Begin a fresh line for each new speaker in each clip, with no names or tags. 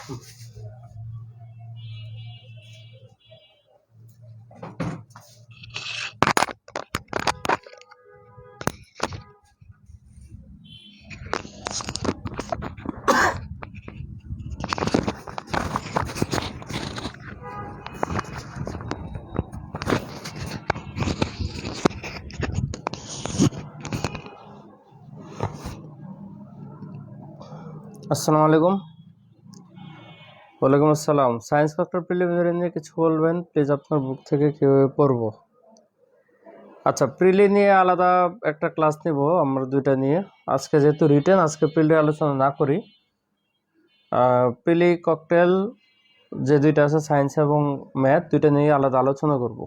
আসসালামু আলাইকুম। ওয়ালাইকুম আসসালাম। সায়েন্স ফ্যাক্টর প্রিলিমিনারি নিয়ে কিছু বলবেন প্লিজ, আপনার বুক থেকে কীভাবে পড়বো? আচ্ছা, প্রিলি নিয়ে আলাদা একটা ক্লাস নিব আমরা দুইটা নিয়ে। আজকে যেহেতু রিটেন, আজকে প্রিলি আলোচনা না করি। প্রিলি ককটেল যে দুইটা আছে সায়েন্স এবং ম্যাথ, দুইটা নিয়ে আলাদা আলোচনা করব।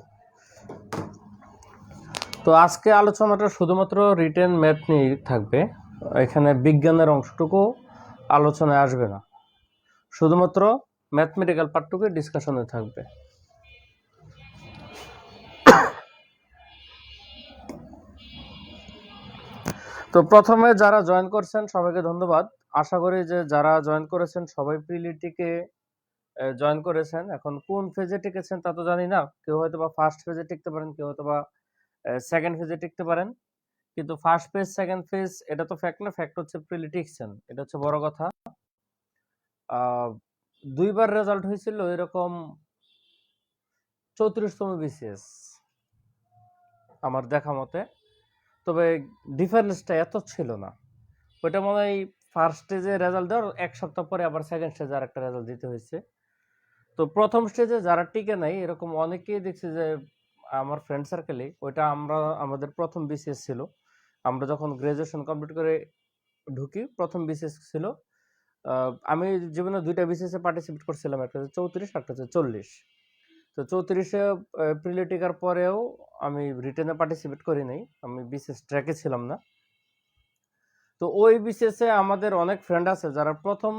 তো আজকে আলোচনাটা শুধুমাত্র রিটেন ম্যাথ নিয়ে থাকবে, এখানে বিজ্ঞানের অংশটুকু আলোচনায় আসবে না, শুধুমাত্র ম্যাথমেটিক্যাল পার্টটুকু ডিসকাশনে থাকবে। তো প্রথমে যারা জয়েন করছেন সবাইকে ধন্যবাদ। আশা করি যে যারা জয়েন করেছেন সবাই প্রিলিটিকে জয়েন করেছেন। এখন কোন ফেজে টিকেছেন তা তো জানি না, কেউ হয়তো বা ফার্স্ট ফেজে টিকতে পারেন, কেউ হয়তো বা সেকেন্ড ফেজে টিকতে পারেন, কিন্তু ফার্স্ট ফেজ সেকেন্ড ফেজ এটা তো ফ্যাক্ট না, ফ্যাক্ট হচ্ছে প্রিলি টিকছেন, এটা হচ্ছে বড় কথা। দুইবার রেজাল্ট হয়েছিল এরকম 34তম বিসিএস আমার দেখা মতে, তবে ডিফারেন্সটা এত ছিল না। ওইটা মনে হয় ফার্স্ট স্টেজে রেজাল্ট দেওয়ার এক সপ্তাহ পরে আবার সেকেন্ড স্টেজে আর একটা রেজাল্ট দিতে হয়েছে। তো প্রথম স্টেজে যারা টিকে নাই এরকম অনেকেই দেখছি যে আমার ফ্রেন্ড সার্কেলে, ওইটা আমাদের প্রথম বিসিএস ছিল। আমরা যখন গ্রাজুয়েশন কমপ্লিট করে ঢুকি প্রথম বিসিএস ছিল। আমি জীবনে দুইটা বিসিএসে পার্টিসিপেট করছিলাম, একটা হচ্ছে 34, একটা হচ্ছে 40। তো 34-এ প্রিলি টিকার পরেও আমি রিটেনে পার্টিসিপেট করি নাই, আমি বিসিএস ট্র্যাকে ছিলাম না। তো ওই বিসিএসে আমাদের অনেক ফ্রেন্ড আছে যারা প্রথম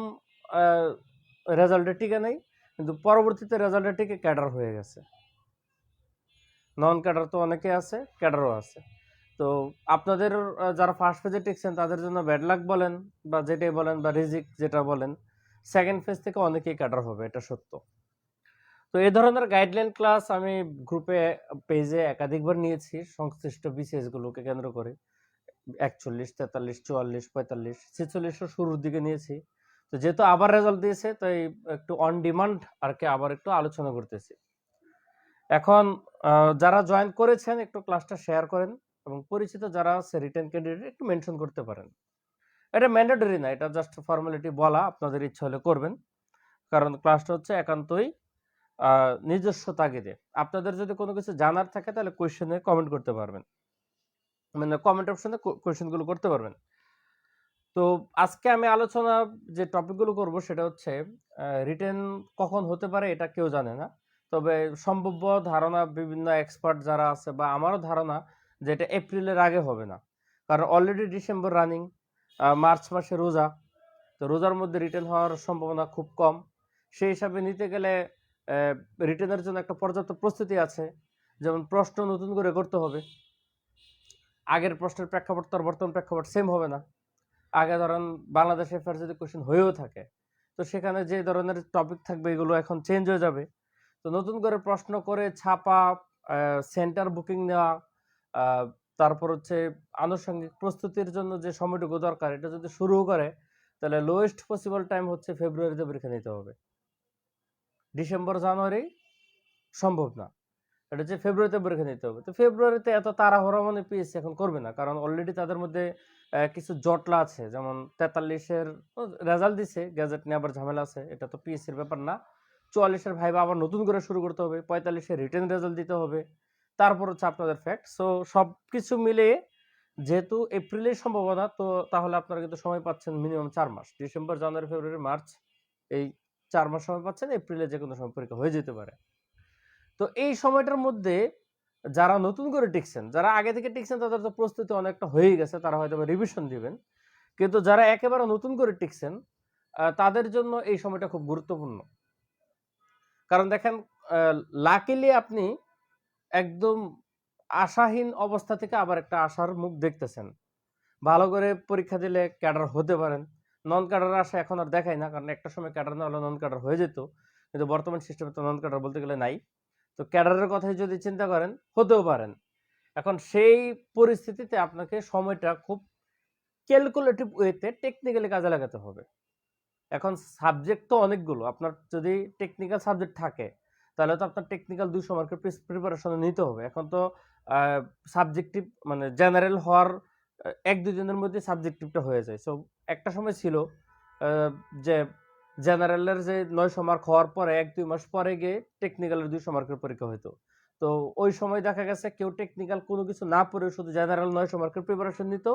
রেজাল্টে টিকে নেই, কিন্তু পরবর্তীতে রেজাল্টে টিকে ক্যাডার হয়ে গেছে। নন ক্যাডার তো অনেকে আছে, ক্যাডারও আছে। তো আপনাদের যারা ফার্স্ট ফেজে টিকছেন তাদের জন্য ব্যাড লাক বলেন বা যেটাই বলেন বা রিজিক যেটা বলেন, সেকেন্ড ফেজ থেকে অনেকেই ক্যাডার হবে, এটা সত্য। তো এই ধরনের গাইডলাইন ক্লাস আমি গ্রুপে পেজে একাধিকবার নিয়েছি সংশ্লিষ্ট বিসিএস গুলোকে কেন্দ্র করে। 41, 43, 44, 45, 46 শুরুর দিকে নিয়েছি। তো যেহেতু আবার রেজাল্ট দিয়েছে তাই একটু অন ডিমান্ড আর কি আবার একটু আলোচনা করতেছি। এখন যারা জয়েন করেছেন একটু ক্লাসটা শেয়ার করেন এবং পরিচিত যারা আছে রিটেন ক্যান্ডিডেট একটু মেনশন করতে পারেন। এটা ম্যান্ডেটরি না, এটা জাস্ট ফর্মালিটি বলা, আপনাদের ইচ্ছা হলে করবেন, কারণ ক্লাসটা হচ্ছে একান্তই নিজস্ব তাগিদে। আপনাদের যদি কোনো কিছু জানার থাকে তাহলে কোয়েশ্চেনে কমেন্ট করতে পারবেন, মানে কমেন্ট অপশনে কোয়েশ্চেনগুলো করতে পারবেন। তো আজকে আমি আলোচনা যে টপিকগুলো করব সেটা হচ্ছে রিটেন কখন হতে পারে এটা কেউ জানে না, তবে সম্ভাব্য ধারণা বিভিন্ন এক্সপার্ট যারা আছে বা আমারও ধারণা যে এটা এপ্রিলের আগে হবে না, কারণ অলরেডি ডিসেম্বর রানিং, মার্চ মাসে রোজা, তো রোজার মধ্যে রিটেন হওয়ার সম্ভাবনা খুব কম। সেই হিসাবে নিতে গেলে রিটেনের জন্য একটা পর্যাপ্ত প্রস্তুতি আছে, যেমন প্রশ্ন নতুন করে করতে হবে, আগের প্রশ্নের প্রেক্ষাপট তো বর্তমান প্রেক্ষাপট সেম হবে না। আগে ধরেন বাংলাদেশ অ্যাফেয়ার্স যদি কোশ্চেন হয়েও থাকে তো সেখানে যে ধরনের টপিক থাকবে এগুলো এখন চেঞ্জ হয়ে যাবে। তো নতুন করে প্রশ্ন করে ছাপা, সেন্টার বুকিং নেওয়া, তারপর হচ্ছে আনুষঙ্গিক প্রস্তুতির জন্য যে সময়টুকু দরকার এটা যদি শুরু করে তাহলে লোয়েস্ট পসিবল টাইম হচ্ছে ফেব্রুয়ারিতে পরীক্ষা নিতে হবে। ডিসেম্বর জানুয়ারি সম্ভব না, এটা হচ্ছে ফেব্রুয়ারিতে পরীক্ষা নিতে হবে। তো ফেব্রুয়ারিতে এত তাড়াহুড়া মানে পিএসসি এখন করবে না, কারণ অলরেডি তাদের মধ্যে কিছু জটলা আছে, যেমন 43-এর রেজাল্ট দিছে, গ্যাজেট নিয়ে আবার ঝামেলা আছে, এটা তো পিএসসির ব্যাপার না। 44-এর ভাইবা আবার নতুন করে শুরু করতে হবে, 45-এর রিটেন রেজাল্ট দিতে হবে, তারপর হচ্ছে আপনাদের ফ্যাক্ট। সো সব কিছু মিলিয়ে যেহেতু এপ্রিলের সম্ভাবনা, তো তাহলে আপনারা কিন্তু সময় পাচ্ছেন মিনিমাম 4 মাস, ডিসেম্বর জানুয়ারি ফেব্রুয়ারি মার্চ, এই 4 মাস সময় পাচ্ছেন, এপ্রিলে যে কোনো সময় পরীক্ষা হয়ে যেতে পারে। তো এই সময়টার মধ্যে যারা নতুন করে টিকছেন, যারা আগে থেকে টিকছেন তাদের তো প্রস্তুতি অনেকটা হয়ে গেছে, তারা হয়তো রিভিশন দিবেন, কিন্তু যারা একেবারে নতুন করে টিকছেন তাদের জন্য এই সময়টা খুব গুরুত্বপূর্ণ। কারণ দেখেন, লাকিলি আপনি একদম আশাহীন অবস্থা থেকে আবার একটা আশার মুখ দেখতেছেন, ভালো করে পরীক্ষা দিলে ক্যাডার হতে পারেন, নন ক্যাডার আসে এখন আর দেখায় না, কারণ একটা সময় ক্যাডার না হলে নন ক্যাডার হয়ে যেত, কিন্তু বর্তমান সিস্টেমে তো নন ক্যাডার বলতে গেলে নাই। তো ক্যাডারের কথাই যদি চিন্তা করেন, হতেও পারেন। এখন সেই পরিস্থিতিতে আপনাকে সময়টা খুব ক্যালকুলেটিভ ওয়েতে টেকনিক্যালি কাজে লাগাতে হবে। এখন সাবজেক্ট তো অনেকগুলো, আপনার যদি টেকনিক্যাল সাবজেক্ট থাকে তাহলে তো আপনার টেকনিক্যাল 200 মার্কের প্রিপারেশন নিতে হবে। এখন তো সাবজেক্টিভ মানে জেনারেল হওয়ার 1-2 দিনের মধ্যে সাবজেক্টিভটা হয়ে যায়। সো একটা সময় ছিল যে জেনারেলের যে 900 মার্ক হওয়ার পরে 1-2 মাস পরে গিয়ে টেকনিক্যালের 200 মার্কের পরীক্ষা হতো। তো ওই সময় দেখা গেছে কেউ টেকনিক্যাল কোনো কিছু না পড়ে শুধু জেনারেল 900 মার্কের প্রিপারেশন নিত।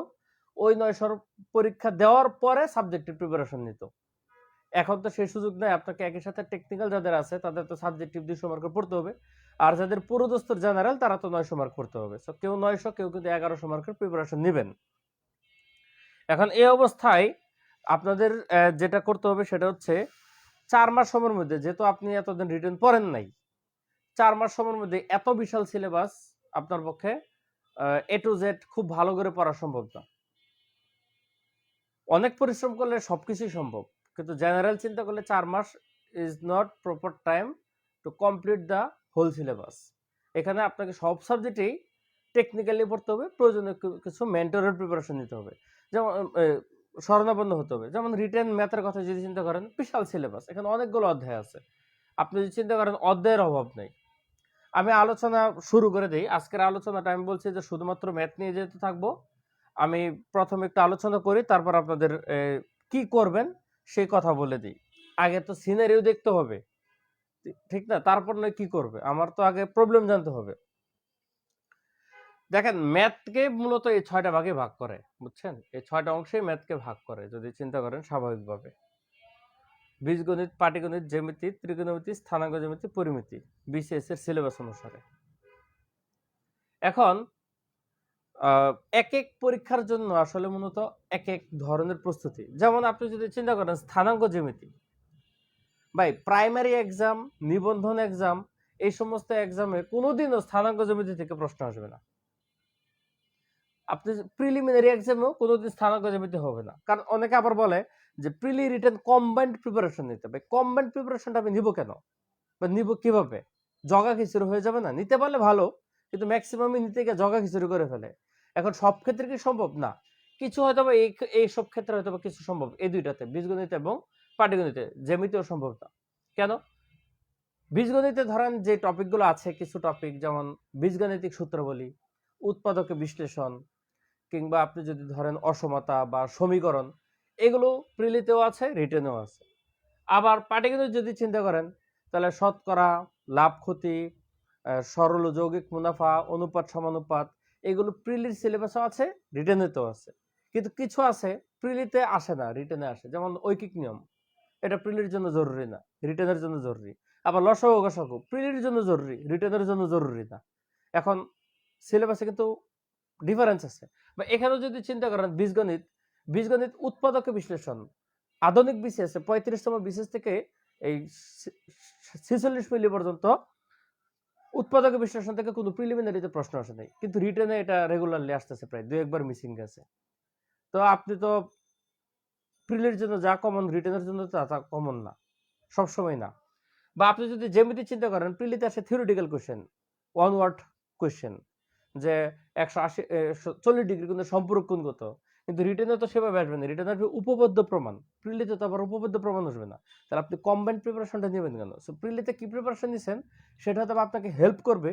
ওই 900 পরীক্ষা দেওয়ার পরে সাবজেক্টিভ প্রিপারেশন নিত। এখন তো সেই সুযোগ নাই, আপনাকে একই সাথে টেকনিক্যাল যাদের আছে তাদের তো সাবজেক্টিভ 200 মার্ক পড়তে হবে, আর যাদের পুরোদস্তুর জেনারেল তারা তো 900 মার্ক পড়তে হবে। সো কেউ 900, কেউ কিন্তু 1100 মার্কের প্রিপারেশন নেবেন। এখন এই অবস্থায় আপনাদের যেটা করতে হবে সেটা হচ্ছে 4 মাস সময়ের মধ্যে, যেহেতু আপনি এতদিন রিটেন পড়েন নাই, 4 মাস সময়ের মধ্যে এত বিশাল সিলেবাস আপনার পক্ষে A to Z খুব ভালো করে পড়া সম্ভব না। অনেক পরিশ্রম করলে সবকিছুই সম্ভব, কিন্তু জেনারেল চিন্তা করলে 4 মাস is not proper time to complete the whole syllabus. এখানে আপনাকে সব সাবজেক্টেই টেকনিক্যালি পড়তে হবে, প্রয়োজনীয় কিছু মেন্টরের প্রিপারেশন নিতে হবে, যেমন শরণাপন্ন হতে হবে। যেমন রিটেন ম্যাথের কথা যদি চিন্তা করেন, বিশাল সিলেবাস, এখানে অনেকগুলো অধ্যায় আছে। আপনি যদি চিন্তা করেন অধ্যায়ের অভাব নেই। আমি আলোচনা শুরু করে দিই। আজকের আলোচনাটা আমি বলছি যে শুধুমাত্র ম্যাথ নিয়ে যেতে থাকবো। আমি প্রথমে একটু আলোচনা করি, তারপর আপনাদের কি করবেন সেই কথা বলে দিই। আগে তো সিনারিও দেখতে হবে, ঠিক না? তারপর নয় কি করবে, আমার তো আগে প্রবলেম জানতে হবে। দেখেন, ম্যাথকে মূলত এই 6টা ভাগে ভাগ করে, বুঝছেন? এই 6টা অংশে ম্যাথকে ভাগ করে যদি চিন্তা করেন স্বাভাবিকভাবে। বীজগণিত, পাটিগণিত, জ্যামিতি, ত্রিকোণমিতি, স্থানাঙ্ক জ্যামিতি, পরিমিতি, বিসিএস এর সিলেবাস অনুসারে। এখন এক এক পরীক্ষার জন্য আসলে মূলত এক এক ধরনের প্রস্তুতি। যেমন আপনি যদি চিন্তা করেন স্থানাঙ্ক জ্যামিতি, ভাই প্রাইমারি এক্সাম, নিবন্ধন এক্সাম, এই সমস্ত এক্সামে কোনোদিনও স্থানাঙ্ক জ্যামিতি থেকে প্রশ্ন আসবে না। আপনি প্রিলিমিনারি এক্সামেও কোনোদিন স্থানাঙ্ক জ্যামিতি হবে না, কারণ অনেকে আবার বলে যে প্রিলি রিটেন কম্বাইন্ড প্রিপারেশন নিতে হবে। কম্বাইন্ড প্রিপারেশনটা আমি নিব কেন বা নিব কিভাবে? জগা খিচুড়ি হয়ে যাবে না? নিতে পারলে ভালো, কিন্তু ম্যাক্সিমামই নিতে গিয়ে জগা খিচুড়ি করে ফেলে। এখন সব ক্ষেত্রে কি সম্ভব না? কিছু হয়তো বা এই সব ক্ষেত্রে হয়তো বা কিছু সম্ভব, এই দুইটাতে, বীজগণিত এবং পাটিগণিতে। জ্যামিতিও সম্ভব না। কেন? বীজগণিতে ধরেন যে টপিকগুলো আছে, কিছু টপিক যেমন বীজগাণিতিক সূত্রাবলী, উৎপাদকে বিশ্লেষণ, কিংবা আপনি যদি ধরেন অসমতা বা সমীকরণ, এগুলো প্রিলিতেও আছে, রিটেনেও আছে। আবার পাটিগণিত যদি চিন্তা করেন তাহলে শতকরা, লাভ ক্ষতি, সরল যৌগিক মুনাফা, অনুপাত সমানুপাত, এগুলো প্রিলির সিলেবাসও আছে, রিটেনেতেও আছে। কিন্তু কিছু আছে প্রিলিতে আসে না, রিটেনে আসে। যেমন ঐকিক নিয়ম, এটা প্রিলির জন্য জরুরি না, রিটেনের জন্য জরুরি। আবার লসাগু গসাগু প্রিলির জন্য জরুরি, রিটেনের জন্য জরুরি না। এখন সিলেবাসে কিন্তু ডিফারেন্স আছে। বা এখানেও যদি চিন্তা করেন বীজগণিত, বীজগণিত উৎপাদক বিশ্লেষণ, আধুনিক বিসিএস 35তম বিসিএস থেকে এই 46 মিলি পর্যন্ত উৎপাদক বিশ্লেষণ থেকে কোনো প্রিলিমিনারিতে প্রশ্ন আসে নাই, কিন্তু রিটেনে এটা রেগুলারলি আসতেছে, প্রায় 2-1 বার মিসিং গেছে। তো আপনি তো প্রিলির জন্য যা কমন, রিটেনের জন্য তা কমন না, সবসময় না। বা আপনি যদি জ্যামিতি চিন্তা করেন, প্রিলিতে আসে theoretical question, one word question, যে 140 ডিগ্রি কোণের সম্পূরক কোণ কত, কিন্তু রিটেনে তো সেভাবে আসবে না, রিটেনে আসবে উপপাদ্য প্রমাণ, প্রিলিতে তো আবার উপপাদ্য প্রমাণ আসবে না। তাহলে আপনি কম্বাইন্ড প্রিপারেশনটা নেবেন কেন? সো প্রিলিতে কি প্রিপারেশন নিছেন সেটা হয়তো আপনাকে হেল্প করবে।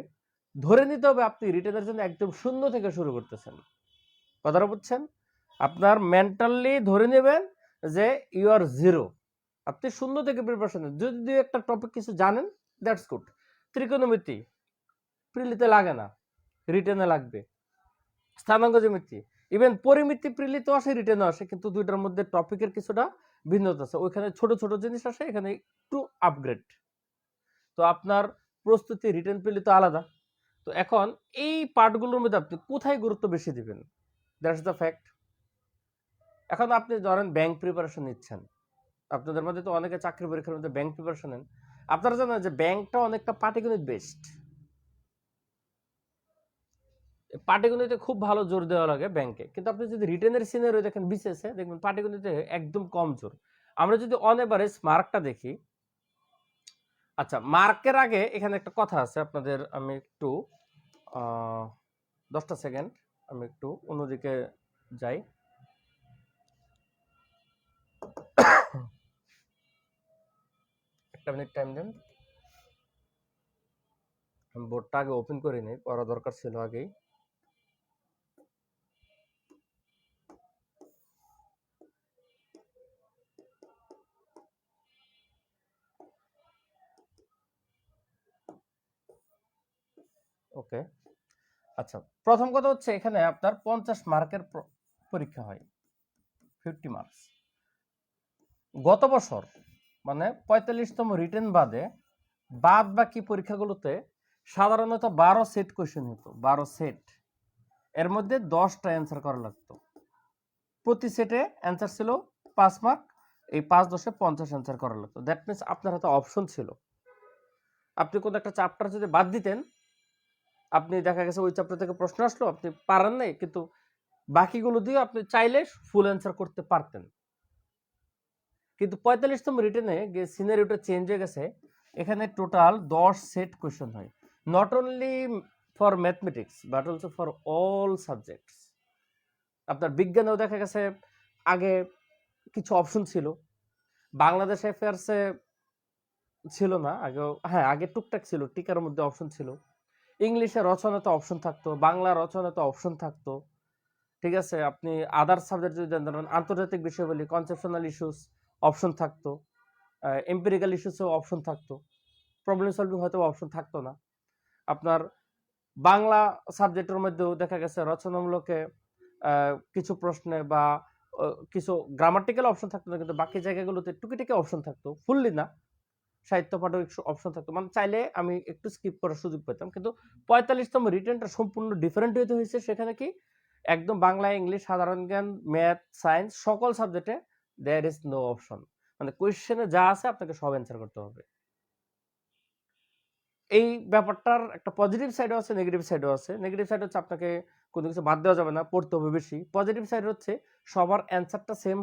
ধরে নিতে হবে আপনি রিটেনের জন্য একদম শূন্য থেকে শুরু করতেছেন। কথাটা বুঝছেন? আপনার মেন্টালি ধরে নেবেন যে ইউ আর জিরো, আপনি শূন্য থেকে প্রিপারেশন নেন। যদি দুই একটা টপিক কিছু জানেন, দ্যাটস গুড। ত্রিকোণমিতি প্রিলিতে লাগে না, রিটেনে লাগবে। স্থানাঙ্ক জ্যামিতি, ইভেন পরিমিতি প্রিলিতে আসে, রিটেনে আসে, কিন্তু দুইটার মধ্যে টপিকের কিছুটা ভিন্নতা আছে। ওইখানে ছোট ছোট জিনিস আসে, এখানে একটু আপগ্রেড। তো আপনার প্রস্তুতি রিটেন প্রিলিতে আলাদা। তো এখন এই পার্টগুলোর মধ্যে আপনি কোথায় গুরুত্ব বেশি দিবেন, দ্যাটস দ্য ফ্যাক্ট। এখন আপনি ধরেন ব্যাংক প্রিপারেশন নিচ্ছেন, আপনাদের মধ্যে তো অনেকে চাকরি পরীক্ষার মধ্যে ব্যাংক প্রিপারেশন নেন। আপনারা জানেন যে ব্যাংকটা অনেকটা পাটিগণিত বেসড। পাটিগণিতে খুব ভালো জোর দেওয়া লাগে ব্যাংকে, কিন্তু আপনি যদি রিটেনের সিনারিও দেখেন বিসিএসে, দেখবেন পাটিগণিতে একদম কম জোর। আমরা যদি অন এভারেজ মার্কটা দেখি, আচ্ছা মার্কের আগে এখানে একটা কথা আছে আপনাদের, আমি একটু 10টা সেকেন্ড আমি একটু অন্যদিকে যাই। একটা মিনিট টাইম দেন, আমি বোর্ডটা আগে ওপেন করিনি, করা দরকার ছিল আগেই। ওকে, আচ্ছা প্রথম কথা হচ্ছে এখানে আপনার 50 মার্কের পরীক্ষা হয়, 50 মার্কস। গত বছর মানে 45তম রিটেন বাদে বাদ বাকি পরীক্ষাগুলোতে সাধারণত 12 সেট কোয়েশ্চেন হতো, 12 সেট, এর মধ্যে 10টা অ্যান্সার করা লাগতো। প্রতি সেটে অ্যান্সার ছিল 5 মার্ক, এই 5 10 50 অ্যান্সার করা লাগতো। দ্যাট মিনস আপনার হাতে অপশন ছিল, আপনি কোনো একটা চ্যাপ্টার যদি বাদ দিতেন, আপনি দেখা গেছে ওই চ্যাপ্টার থেকে প্রশ্ন আসলো, আপনি পারেন নাই, কিন্তু বাকিগুলো দিয়ে আপনি চাইলে ফুল অ্যান্সার করতে পারতেন। কিন্তু 45তম রিটেনে গিয়ে সিনারিওটা চেঞ্জ হয়ে গেছে, এখানে টোটাল 10 সেট কোয়েশ্চেন হয়, not only for mathematics but also for all subjects. আপনার বিজ্ঞানেও দেখা গেছে আগে কিছু অপশন ছিল, বাংলাদেশ অ্যাফেয়ার্সে ছিল না আগেও, হ্যাঁ আগে টুকটাক ছিল, টিকার মধ্যে অপশন ছিল, ইংলিশে রচনাতে অপশন থাকতো, বাংলা রচনাতে অপশন থাকতো, ঠিক আছে। আপনি আদার সাবজেক্ট যদি ধরেন আন্তর্জাতিক বিষয় বলি, কনসেপশনাল ইস্যুস অপশন থাকতো, এম্পিরিক্যাল ইস্যুসেও অপশন থাকতো, প্রবলেম সলভিং হয়তো অপশন থাকতো না। আপনার বাংলা সাবজেক্টের মধ্যেও দেখা গেছে রচনামূলকে কিছু প্রশ্নে বা কিছু গ্রামাটিক্যাল অপশন থাকতো না, কিন্তু বাকি জায়গাগুলোতে টুকিটাকি অপশন থাকতো, ফুললি না, সাহিত্য পাঠক অপশন থাকতো, মানে চাইলে আমি একটু স্কিপ করার সুযোগ পেতাম। কিন্তু 45তম রিটেনটা সম্পূর্ণ ডিফারেন্ট হয়েছে, সেখানে কি একদম বাংলা, ইংলিশ, সাধারণ জ্ঞান, ম্যাথ, সায়েন্স সকল সাবজেক্টে দেয়ার ইজ নো অপশন, মানে কোয়েশ্চেনে যা আছে আপনাকে সব অ্যান্সার করতে হবে। এই ব্যাপারটার একটা পজিটিভ সাইডও আছে, নেগেটিভ সাইডও আছে। নেগেটিভ সাইড হচ্ছে আপনাকে কোনো কিছু বাদ দেওয়া যাবে না, পড়তে হবে বেশি। পজিটিভ সাইড হচ্ছে সবার অ্যান্সারটা সেম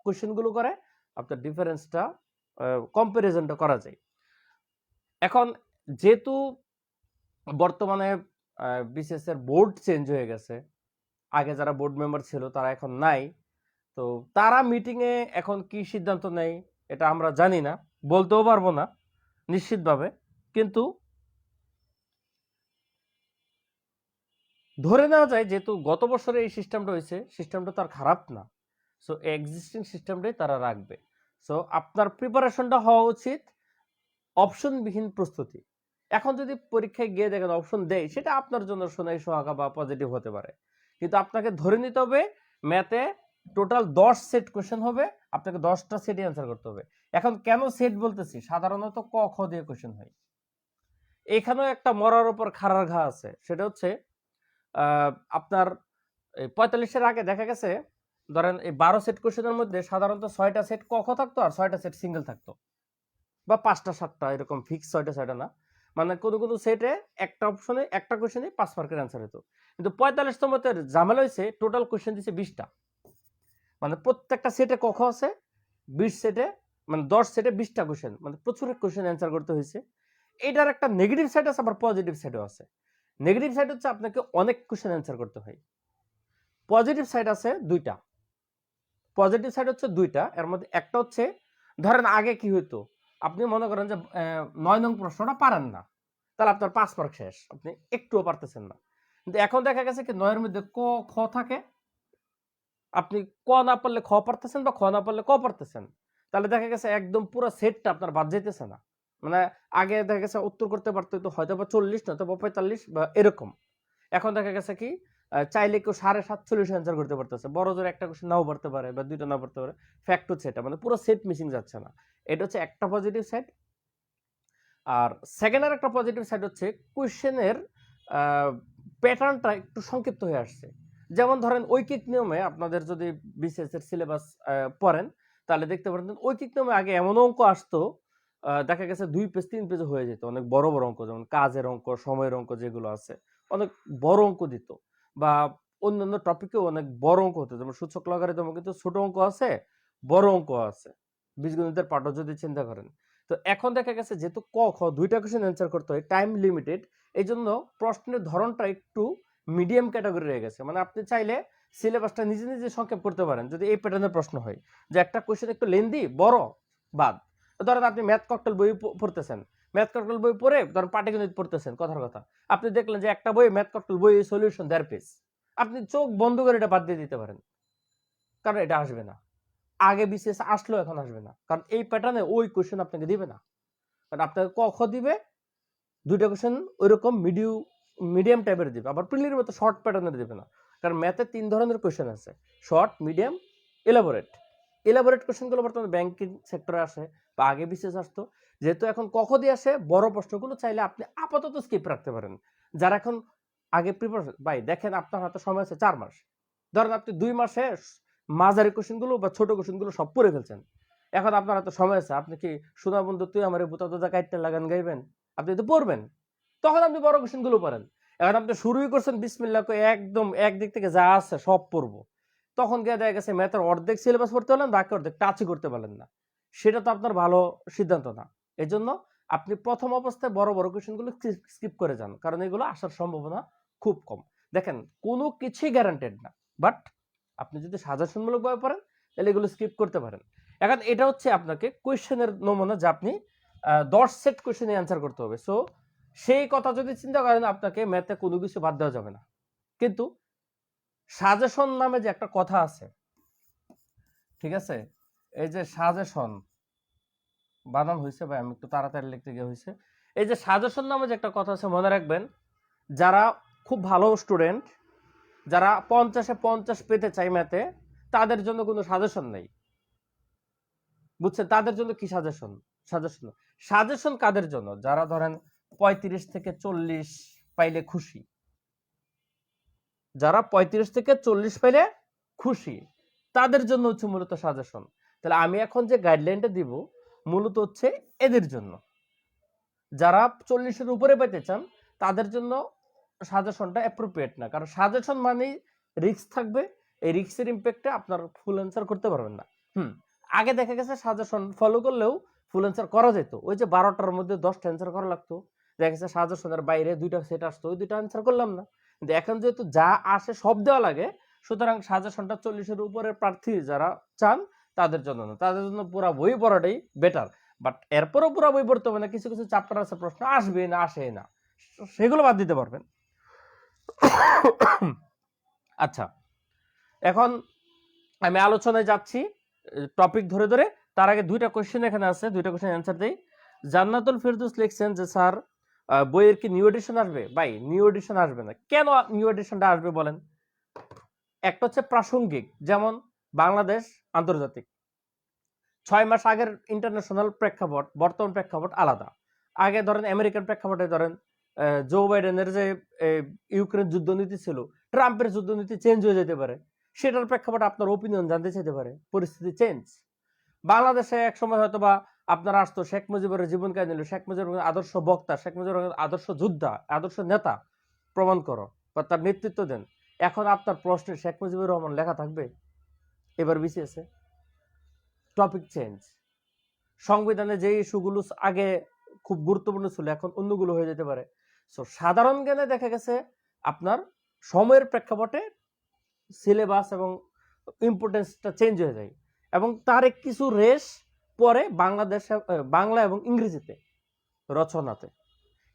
কোয়েশ্চেনগুলো করে, আপনার ডিফারেন্সটা কম্পারিজনটা করা যায়। এখন যেহেতু বর্তমানে বিসিএস এর বোর্ড চেঞ্জ হয়ে গেছে, আগে যারা বোর্ড মেম্বার ছিল তারা এখন নাই, তো তারা মিটিংয়ে এখন কি সিদ্ধান্ত নেয় এটা আমরা জানি না, বলতেও পারবো না নিশ্চিতভাবে। কিন্তু ধরে নেওয়া যায় যেহেতু গত বছরে এই সিস্টেমটা হয়েছে, সিস্টেমটা তো আর খারাপ না, সো এক্সিস্টিং সিস্টেমটাই তারা রাখবে। সো আপনার প্রিপারেশনটা হওয়া উচিত অপশনবিহীন প্রস্তুতি। এখন যদি পরীক্ষায় গিয়ে দেখেন অপশন দেয়, সেটা আপনার জন্য সোনাই সোহাগা বা পজিটিভ হতে পারে, কিন্তু আপনাকে ধরে নিতে হবে ম্যাথে টোটাল 10 সেট কোশ্চেন হবে, আপনাকে 10টা সেটই অ্যান্সার করতে হবে। এখন কেন সেট বলতেছি, সাধারণত ক খ দিয়ে কোশ্চেন হয়, এখানেও একটা মরার উপর খাড়ার ঘা আছে, সেটা হচ্ছে আপনার 45-এর আগে দেখা গেছে ধরেন এই 12 সেট কোশ্চেনের মধ্যে সাধারণত 6টা সেট ক খ থাকতো আর 6টা সেট সিঙ্গেল থাকতো, বা 5টা 7টা এরকম ফিক্স 6টা 6টা না, মানে কোনো কোনো সেটে একটা অপশনে একটা কোশ্চেনে 5 মার্কের অ্যান্সার হতো। কিন্তু 45তম ঝামেলা হয়েছে টোটাল কোশ্চেন দিছে 20টা, মানে প্রত্যেকটা সেটে ক খ আছে, 20 সেটে মানে 10 সেটে 20টা কোশ্চেন, মানে প্রচুর কোশ্চেন অ্যান্সার করতে হয়েছে। এটার একটা নেগেটিভ সাইড আছে, আবার পজিটিভ সাইডও আছে। নেগেটিভ সাইড হচ্ছে আপনাকে অনেক কোশ্চেন অ্যান্সার করতে হয়, পজিটিভ সাইড আছে দুইটা। পজিটিভ সাইড হচ্ছে দুইটা, এর মধ্যে একটা হচ্ছে ধরেন আগে কি হইতো, আপনি মনে করেন যে 9 নং প্রশ্নটা পারেন না, তাহলে আপনার 5 মার্ক শেষ, আপনি একটুও পারতেছেন না। কিন্তু এখন দেখা গেছে কি 9 এর মধ্যে ক খ থাকে, আপনি ক না পারলে খ পারতেছেন বা খ না পারলে ক পারতেছেন, তাহলে দেখা গেছে একদম পুরো সেটটা আপনার বাদ যাইতেছে না। মানে আগে দেখা গেছে উত্তর করতে পারতো হয়তো বা 40 নয়তো বা 45 বা এরকম, এখন দেখা গেছে কি চাইলে কেউ 47.5 অ্যান্সার করতে পারতেছে, বড় জোর একটা কোশ্চেন নাও পারতে পারে বা দুইটা নাও পারতে পারে, ফ্যাক্ট হচ্ছে এটা, মানে পুরো সেট মিসিং যাচ্ছে না। এটা হচ্ছে একটা পজিটিভ সাইড। আর সেকেন্ড আর একটা পজিটিভ সাইড হচ্ছে কোশ্চেনের প্যাটার্নটা একটু সংক্ষিপ্ত হয়ে আসছে। যেমন ধরেন ঐকিক নিয়মে আপনাদের যদি বিসিএস এর সিলেবাস পড়েন, তাহলে দেখতে পারেন ঐকিক নিয়মে আগে এমন অঙ্ক আসতো, দেখা গেছে 2 পেজ 3 পেজে হয়ে যেত, অনেক বড় বড় অঙ্ক, যেমন কাজের অঙ্ক, সময়ের অঙ্ক যেগুলো আছে, অনেক বড় অঙ্ক দিত, বা অন্যান্য টপিকেও অনেক বড় অঙ্ক হতো, যেমন সূচক লগারিদম কিন্তু ছোট অঙ্ক আছে, বড় অঙ্ক আছে, বীজগণিতের পাঠও যদি চিন্তা করেন। তো এখন দেখা গেছে যেহেতু ক খ দুইটা কোশ্চেন অ্যান্সার করতে হয়, টাইম লিমিটেড, এই জন্য প্রশ্নের ধরনটা একটু মিডিয়াম ক্যাটাগরি হয়ে গেছে। মানে আপনি চাইলে সিলেবাসটা নিজে নিজে সংক্ষেপ করতে পারেন যদি এই প্যাটার্নের প্রশ্ন হয়, যে একটা কোশ্চেন একটু লেন্দি বড় বাদ। ধরেন আপনি ম্যাথ ককটেল বই পড়তেছেন, ম্যাথ ককটেল বই পড়ে ধরেন পাটিগণিত পড়তেছেন, কথার কথা আপনি দেখলেন যে একটা বই ম্যাথ ককটেল বই সলিউশন 1.5 পেজ, আপনি চোখ বন্ধ করে এটা বাদ দিয়ে দিতে পারেন, কারণ এটা আসবে না। আগে বিসিএস আসলেও এখন আসবে না, কারণ এই প্যাটার্নে ওই কোশ্চেন আপনাকে দিবে না। কারণ আপনাকে ক খ দিবে দুইটা কোশ্চেন ওইরকম মিডিয়াম টাইপের দিবে, আবার প্রিলির মতো শর্ট প্যাটার্নের দিবে না। কারণ ম্যাথে 3 ধরনের কোশ্চেন আছে, শর্ট, মিডিয়াম, এলাবোরেট। এলাবোরেট কোশ্চেনগুলো বর্তমানে ব্যাংকিং সেক্টরে আসে, বা আগে বিসিএস আসতো। যেহেতু এখন ক খ দিয়ে আসে, বড় প্রশ্নগুলো চাইলে আপনি আপাতত স্কিপ রাখতে পারেন। যারা এখন আগে প্রিপারেশন, ভাই দেখেন আপনার হাতে সময় আছে 4 মাস, ধরেন আপনি 2 মাসে মাঝারি কোশ্চেনগুলো বা ছোট কোশ্চেনগুলো সব পড়ে ফেলছেন। এখন আপনার হাতে সময় আছে, আপনি কি সোনা বন্ধু তুই আমার বুতা দাদা কাইটটা লাগান গাইবেন? আপনি তো পড়বেন, তখন আপনি বড় কোশ্চেনগুলো পড়েন। এখন আপনি শুরুই করছেন বিসমিল্লাহ করে, একদম একদিক থেকে যা আছে সব পড়বো, তখন গিয়ে দেখা গেছে ম্যাথের অর্ধেক সিলেবাস পড়তে পারলেন, বাকি অর্ধেক টাচই করতে পারলেন না। সেটা তো আপনার ভালো সিদ্ধান্ত না। এই জন্য আপনি প্রথম অবস্থায় বড় বড় কোশ্চেনগুলো স্কিপ করে যান, কারণ এগুলো আসার সম্ভাবনা খুব কম। দেখেন কোনো কিছুই গ্যারান্টেড না, বাট আপনি যদি সাজেশনমূলক ভাবে পড়েন তাহলে এগুলো স্কিপ করতে পারেন। এখন এটা হচ্ছে আপনাকে কোয়েশ্চেনের নমুনা, যে আপনি 10 সেট কোয়েশ্চেনে অ্যান্সার করতে হবে। সো সেই কথা যদি চিন্তা করেন, আপনাকে ম্যাথে কোনো কিছু বাদ দেওয়া যাবে না। কিন্তু সাজেশন নামে যে একটা কথা আছে, ঠিক আছে, এই যে সাজেশন বানান হয়েছে ভাই, আমি একটু তাড়াতাড়ি লিখতে গিয়ে হয়েছে। এই যে সাজেশন নামে যে একটা কথা আছে, মনে রাখবেন, যারা খুব ভালো স্টুডেন্ট, যারা 50-এ 50 পেতে চাই ম্যাথে, তাদের জন্য কোনো সাজেশন নেই, বুঝছেন? তাদের জন্য কি সাজেশন? সাজেশন সাজেশন কাদের জন্য? যারা ধরেন 35 থেকে 40 পাইলে খুশি, যারা 35 থেকে 40 পাইলে খুশি, তাদের জন্য হচ্ছে মূলত সাজেশন। তাহলে আমি এখন যে গাইডলাইনটা দিব মূলত হচ্ছে এদের জন্য। যারা 40-এর উপরে পেতে চান তাদের জন্য সাজেশনটা অ্যাপ্রোপ্রিয়েট না, কারণ সাজেশন মানেই রিস্ক থাকবে, এই রিস্কের ইম্প্যাক্টে আপনার ফুল অ্যান্সার করতে পারবেন না। আগে দেখা গেছে সাজেশন ফলো করলেও ফুল অ্যান্সার করা যেত, ওই যে 12টার মধ্যে 10টা অ্যান্সার করা লাগতো, দেখা গেছে সাজেশনের বাইরে 2টা সেট আসতো, ওই 2টা অ্যান্সার করলাম না। কিন্তু এখন যেহেতু যা আসে সব দেওয়া লাগে, সুতরাং সাজেশনটা 40-এর উপরে প্রার্থী যারা চান তাদের জন্য না, তাদের জন্য পুরো বই পড়াটাই বেটার। বাট এরপরও পুরো বই পড়তে হবে না, কিছু কিছু চ্যাপ্টার আছে প্রশ্ন আসবে না, আসে না, সেগুলো বাদ দিতে পারবেন। আচ্ছা, এখন আমি আলোচনায় যাচ্ছি টপিক ধরে ধরে। তার আগে 2টা কোশ্চেন এখানে আছে, 2টা কোশ্চেন অ্যান্সার দেই। জান্নাতুল ফেরদৌস লিখছেন যে স্যার বইয়ের কি নিউ এডিশন আসবে? ভাই নিউ এডিশন আসবে না। কেন নিউ এডিশনটা আসবে বলেন? একটা হচ্ছে প্রাসঙ্গিক, যেমন বাংলাদেশ আন্তর্জাতিক, 6 মাস আগের ইন্টারন্যাশনাল প্রেক্ষাপট বর্তমান প্রেক্ষাপট আলাদা। আগে ধরেন আমেরিকান প্রেক্ষাপটে ধরেন জো বাইডেনের যে ইউক্রেন যুদ্ধনীতি ছিল, ট্রাম্পের যুদ্ধনীতি চেঞ্জ হয়ে যেতে পারে, সেটার প্রেক্ষাপটে আপনার ওপিনিয়ন জানতে চাইতে পারে, পরিস্থিতি চেঞ্জ। বাংলাদেশে এক সময় হয়তো বা আপনার আসতো শেখ মুজিবের জীবন কাহিনী নিল, শেখ মুজিবের আদর্শ বক্তা, শেখ মুজিবের আদর্শ যোদ্ধা, আদর্শ নেতা প্রমাণ করো বা তার নেতৃত্ব দেন। এখন আপনার প্রশ্নে শেখ মুজিবুর রহমান লেখা থাকবে এবার বিসিএসে? টপিক চেঞ্জ, সংবিধানে যে ইস্যুগুলো আগে খুব গুরুত্বপূর্ণ ছিল এখন অন্যগুলো হয়ে যেতে পারে। সো সাধারণ জ্ঞানে দেখা গেছে আপনার সময়ের প্রেক্ষাপটে সিলেবাস এবং ইম্পর্টেন্সটা চেঞ্জ হয়ে যায়, এবং তার কিছু রেশ পরে বাংলাদেশে বাংলা এবং ইংরেজিতে রচনাতে।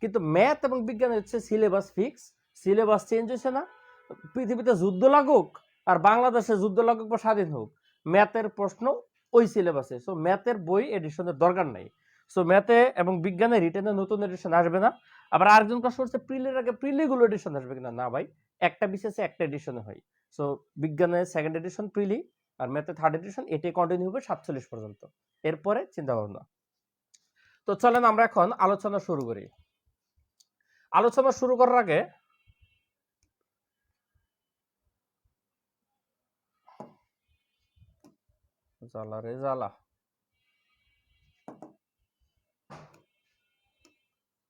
কিন্তু ম্যাথ এবং বিজ্ঞানের হচ্ছে সিলেবাস ফিক্স, সিলেবাস চেঞ্জ হয়েছে না। পৃথিবীতে যুদ্ধ লাগুক আর বাংলাদেশে যুদ্ধ লাগুক বা স্বাধীন হোক, ম্যাথের প্রশ্ন ওই সিলেবাসে। সো ম্যাথের বই এডিশনের দরকার নাই। সো ম্যাথে এবং বিজ্ঞানে রিটেনে নতুন এডিশন আসবে না। আবার আরেকজন প্রশ্ন হচ্ছে প্রিলির আগে প্রিলিগুলো এডিশন আসবে কিনা? না ভাই, একটা বিশেষে একটা এডিশনে হয়। সো বিজ্ঞানে সেকেন্ড এডিশন প্রিলি, আর ম্যাথে থার্ড এডিশন, এটাই কন্টিনিউ হবে 47 পর্যন্ত। এরপরে চিন্তা ভাবনা। তো চলেন আমরা এখন আলোচনা শুরু করি। আলোচনা শুরু করার আগে জ্বালা রে জ্বালা,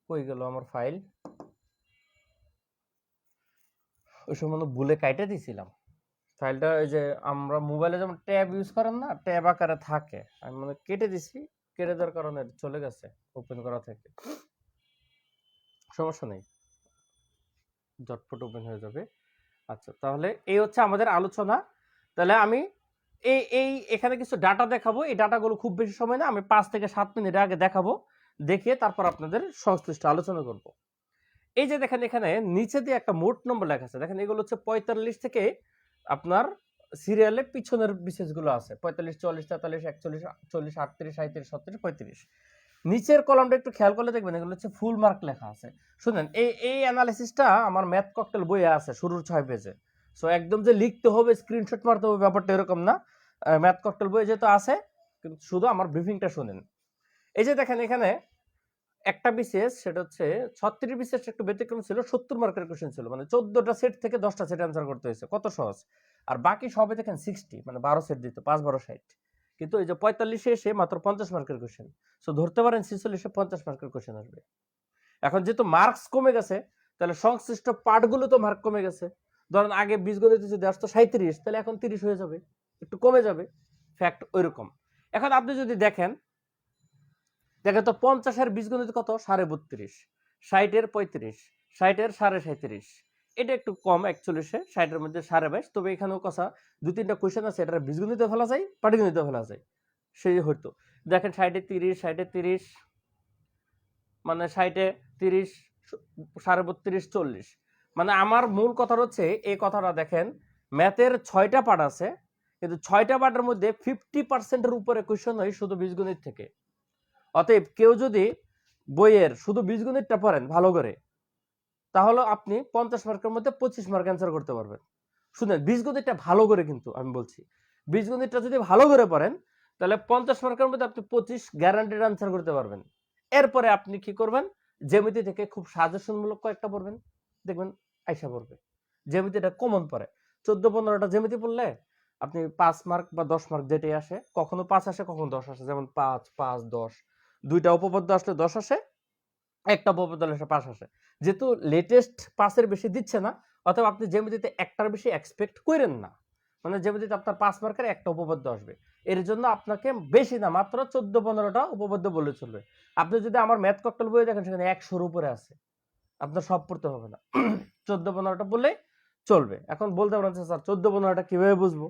কই গেল আমার ফাইল? ওই সময় ভুলে কাইটে দিছিলাম ফাইলটা। ওই যে আমরা মোবাইলে যেমন ট্যাব ইউজ করেন না, ট্যাব আকারে থাকে, আমি মানে কেটে দিছি, কেটে দেওয়ার কারণে চলে গেছে ওপেন করা থেকে। সমস্যা নেই, ঝটপট ওপেন হয়ে যাবে। আচ্ছা, তাহলে এই হচ্ছে আমাদের আলোচনা। তাহলে আমি এখানে কিছু ডাটা দেখাবো। এই ডাটাগুলো খুব বেশি সময় না, আমি 5 থেকে 7 মিনিট আগে দেখাবো, দেখিয়ে তারপর আপনাদের সংশ্লিষ্ট আলোচনা করব। এই যে দেখেন এখানে নিচে দিয়ে একটা মোট নম্বর লেখা আছে, দেখেন এগুলো হচ্ছে 45 থেকে আপনার সিরিয়ালে পিছনের বিশেষ গুলো আছে, 45, 40, 43, 41, 40, 38, 37, 37, 35। নিচের কলামটা একটু খেয়াল করলে দেখবেন এগুলো হচ্ছে ফুল মার্ক লেখা আছে। শুনেন, এই অ্যানালিসিসটা আমার ম্যাথ ককটেল বইয়ে আছে শুরুর 6 পেজে। সো একদম যে লিখতে হবে, স্ক্রিনশট মারতে হবে, ব্যাপারটা এরকম না। ম্যাথ ককটেল বইয়ে যেহেতু আছে, কিন্তু শুধু আমার ব্রিফিংটা শুনেন। এই যে দেখেন এখানে একটা বিসিএস, সেটা হচ্ছে 36 বিসিএস একটু ব্যতিক্রম ছিল, 70 মার্কের কোশ্চেন ছিল, মানে 14টা সেট থেকে 10টা সেট অ্যান্সার করতে হয়েছে, কত সহজ। আর বাকি সবে দেখেন 60, মানে 12 সেট দিত, 5 12 60। কিন্তু এই যে 45 এসে মাত্র 50 মার্কের কোশ্চেন। সো ধরতে পারেন 46 এ 50 মার্কের কোশ্চেন আসবে। এখন যেহেতু মার্কস কমে গেছে, তাহলে সংশ্লিষ্ট পার্টগুলো তো মার্ক কমে গেছে। ধরেন আগে বীজগণিতে যদি আসতো 37, তাহলে এখন 30 হয়ে যাবে, একটু কমে যাবে। ফ্যাক্ট ওইরকম। এখন আপনি যদি দেখেন তো 50-এর বীজগণিত কত, 32.5, 60-এর 35, 60-এর 37.5। এটা একটু কম 41-এ, 60-এর মধ্যে 22.5। তবে এখানেও কথা 2-3টা কোশ্চেন আছে, এটা বীজগণিতে ফেলা যায়, পাটিগণিতে ফেলা যায়, সেই হইতো। দেখেন 60-এ 30, 60-এ 30, মানে 60-এ 30, 32.5, 40। মানে আমার মূল কথা হচ্ছে এই কথাটা দেখেন, ম্যাথের 6টা পার্ট আছে, কিন্তু 6টা পার্টের মধ্যে 50%-এর উপরে কোশ্চেন হয় শুধু বীজগণিত থেকে। অতএব কেউ যদি বইয়ের শুধু বীজগণিতটা পড়েন ভালো করে, তাহলে আপনি 50 মার্কের মধ্যে 25 মার্ক অ্যান্সার করতে পারবেন। শুনেন, বীজগণিতটা ভালো করে, কিন্তু আমি বলছি বীজগণিতটা যদি ভালো করে পড়েন, তাহলে 50 মার্কের মধ্যে আপনি 25 গ্যারান্টেড অ্যান্সার করতে পারবেন। এরপরে আপনি কি করবেন, জ্যামিতি থেকে খুব সাজেশনমূলক কয়েকটা পড়বেন, দেখবেন আইসা পড়বে। জ্যামিতিটা কমন পড়ে, 14-15টা জ্যামিতি পড়লে আপনি 5 মার্ক বা 10 মার্ক যেটাই আসে, কখনো 5 আসে, কখনো 10 আসে। যেমন 5, 5, 10, 2টা উপপাদ্য আসলে 10 আসে, একটা উপপাদ্য আসলে 5 আসে। যেহেতু লেটেস্ট 5-এর বেশি দিচ্ছে না, অথবা আপনি জ্যামিতিতে একটার বেশি এক্সপেক্ট করেন না, মানে জ্যামিতিতে আপনার 5 মার্কের একটা উপপাদ্য আসবে। এর জন্য আপনাকে বেশি না, মাত্র 14-15টা উপপাদ্য বললে চলবে। আপনি যদি আমার ম্যাথ ককটেল বই দেখেন, সেখানে 100-র উপরে আছে, আপনার সব পড়তে হবে না, 14-15টা বললেই চলবে। এখন বলতে পারেন স্যার 14-15টা কিভাবে বুঝবো,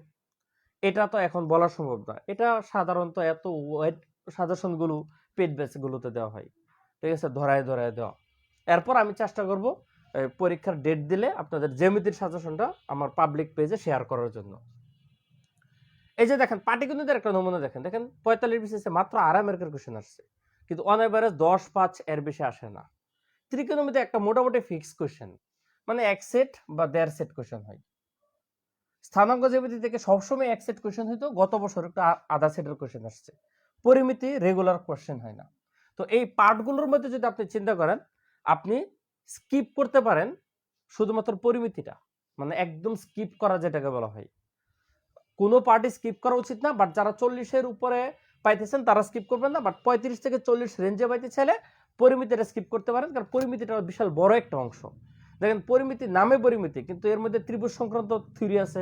এটা তো এখন বলা সম্ভব না। এটা সাধারণত এত ওয়েট সাজেশন গুলো পেড বেস গুলোতে দেওয়া হয়, ঠিক আছে, ধরায় ধরায় দেওয়া। এরপর আমি চেষ্টা করব পরীক্ষার ডেট দিলে আপনাদের জ্যামিতির সাজেশনটা আমার পাবলিক পেজে শেয়ার করার জন্য। এই যে দেখেন পাটিগণিতের একটা নমুনা দেখেন, 45 বিসিএস মাত্র 2.5 মার্কের কোশ্চেন আসছে, কিন্তু অন এভারেজ 10-5 এর বেশি আসে না। ত্রিকোণমিতি একটা মোটামুটি ফিক্স কোশ্চেন, মানে 1 সেট বা 1.5 সেট কোশ্চেন হয়। স্থানাঙ্ক জ্যামিতি থেকে সবসময় 1 সেট কোশ্চেন হইতো, গত বছর একটা আধা সেটের কোশ্চেন আসছে। পরিমিতি রেগুলার কোশ্চেন হয় না। তো এই পার্টগুলোর মধ্যে যদি আপনি চিন্তা করেন, আপনি স্কিপ করতে পারেন শুধুমাত্র পরিমিতিটা, মানে একদম স্কিপ করা যেটাকে বলা হয়। কোনো পার্টি স্কিপ করা উচিত না, বাট যারা 40-এর উপরে পাইতেছেন তারা স্কিপ করবেন না, বাট 35 থেকে 40 রেঞ্জে পাইতে চাইলে পরিমিতিটা স্কিপ করতে পারেন, কারণ পরিমিতিটা বিশাল বড় একটা অংশ। দেখেন পরিমিতি নামে পরিমিতি, কিন্তু এর মধ্যে ত্রিভুজ সংক্রান্ত থিওরি আছে,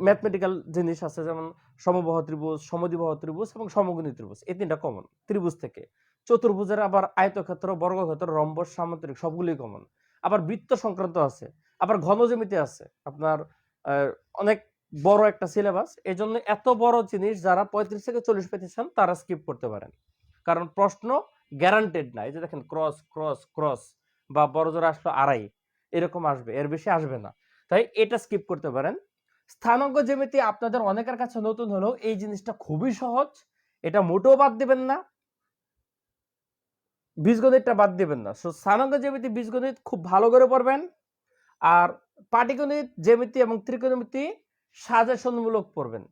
ম্যাথমেটিক্যাল জিনিস আছে, যেমন সমবাহু ত্রিভুজ, সমদ্বিবাহু ত্রিভুজ এবং সমকোণী ত্রিভুজ, এই 3টা কমন ত্রিভুজ থেকে। চতুর্ভুজের আবার আয়তক্ষেত্র, বর্গক্ষেত্র, রম্বস, সামান্তরিক সবগুলোই কমন। আবার বৃত্ত সংক্রান্ত আছে, আবার ঘনজ্যামিতি আছে, আপনার অনেক বড় একটা সিলেবাস। এই জন্য এত বড় জিনিস যারা 35 থেকে 40 পেতে চান তারা স্কিপ করতে পারেন, কারণ প্রশ্ন গ্যারান্টেড না। এই যে দেখেন ক্রস ক্রস ক্রস, বা বড় জোর আসলো 2.5, এরকম আসবে, এর বেশি আসবে না, তাই এটা স্কিপ করতে পারেন। স্থানাঙ্ক জ্যামিতি আপনাদের অনেকের কাছে নতুন হলেও এই জিনিসটা খুবই সহজ, এটা মোটেও বাদ দিবেন না, বীজগণিতটা বাদ দিবেন না। স্থানাঙ্ক জ্যামিতি, বীজগণিত খুব ভালো করে পড়বেন। আর পাটিগণিত, জ্যামিতি এবং ত্রিকোণমিতি সাজেশনমূলক পড়বেন।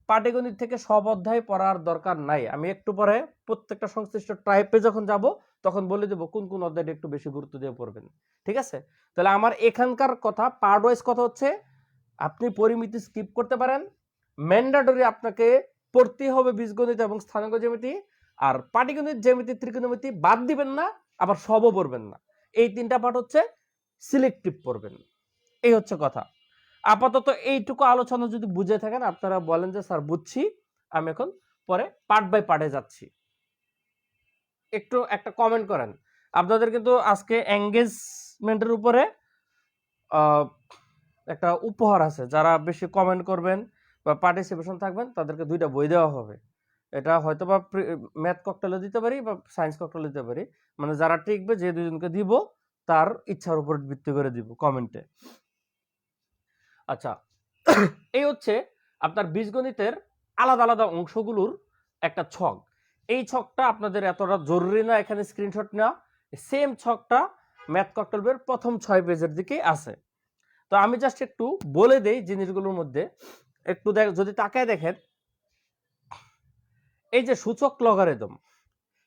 পাটিগণিত থেকে সব অধ্যায় পড়ার দরকার নাই, আমি একটু পরে প্রত্যেকটা সংশ্লিষ্ট টাইপে যখন যাব তখন বলে দেবো কোন কোন অধ্যায়টা একটু বেশি গুরুত্ব দিয়ে পড়বেন, ঠিক আছে। তাহলে আমার এখানকার কথা, পার্ট ওয়াইজ কথা হচ্ছে, আপনি পরিমিতি স্কিপ করতে পারেন, ম্যান্ডেটরি আপনাকে পড়তে হবে বীজগণিত এবং স্থানাঙ্ক জ্যামিতি। আর পাটিগণিত, জ্যামিতি, ত্রিকোণমিতি বাদ দিবেন না, আবার সবও পড়বেন না। এই 3টা পার্ট হচ্ছে সিলেক্টিভ পড়বেন। এই হচ্ছে কথা। আপাতত এইটুকু আলোচনা যদি বুঝে থাকেন, আপনারা বলেন যে স্যার বুঝছি, আমি এখন পরে পার্ট বাই পার্টে যাচ্ছি। একটু একটা কমেন্ট করেন। আপনাদের কিন্তু আজকে এঙ্গেজমেন্টের উপরে একটা উপহার আছে। যারা বেশি কমেন্ট করবেন বা পার্টিসিপেশন থাকবেন তাদেরকে 2টা বই দেওয়া হবে। এটা হয়তো বা ম্যাথ ককটেলে দিতে পারি বা সায়েন্স ককটেলে দিতে পারি। মানে যারা টিকবে, যে দুজনকে দিব তার ইচ্ছার উপর ভিত্তি করে দিব কমেন্টে। আচ্ছা, এই হচ্ছে আপনার বীজগণিতের আলাদা আলাদা অংশগুলোর একটা ছক। এই ছকটা আপনাদের এতটা জরুরি না এখানে স্ক্রিনশট নেওয়া। সেম ছকটা ম্যাথ ককটেল বইয়ের প্রথম 6 পেজের দিকে আছে। তো আমি জাস্ট একটু বলে দেই জিনিসগুলোর মধ্যে। একটু যদি তাকায় দেখেন, এই যে সূচক লগারিদম,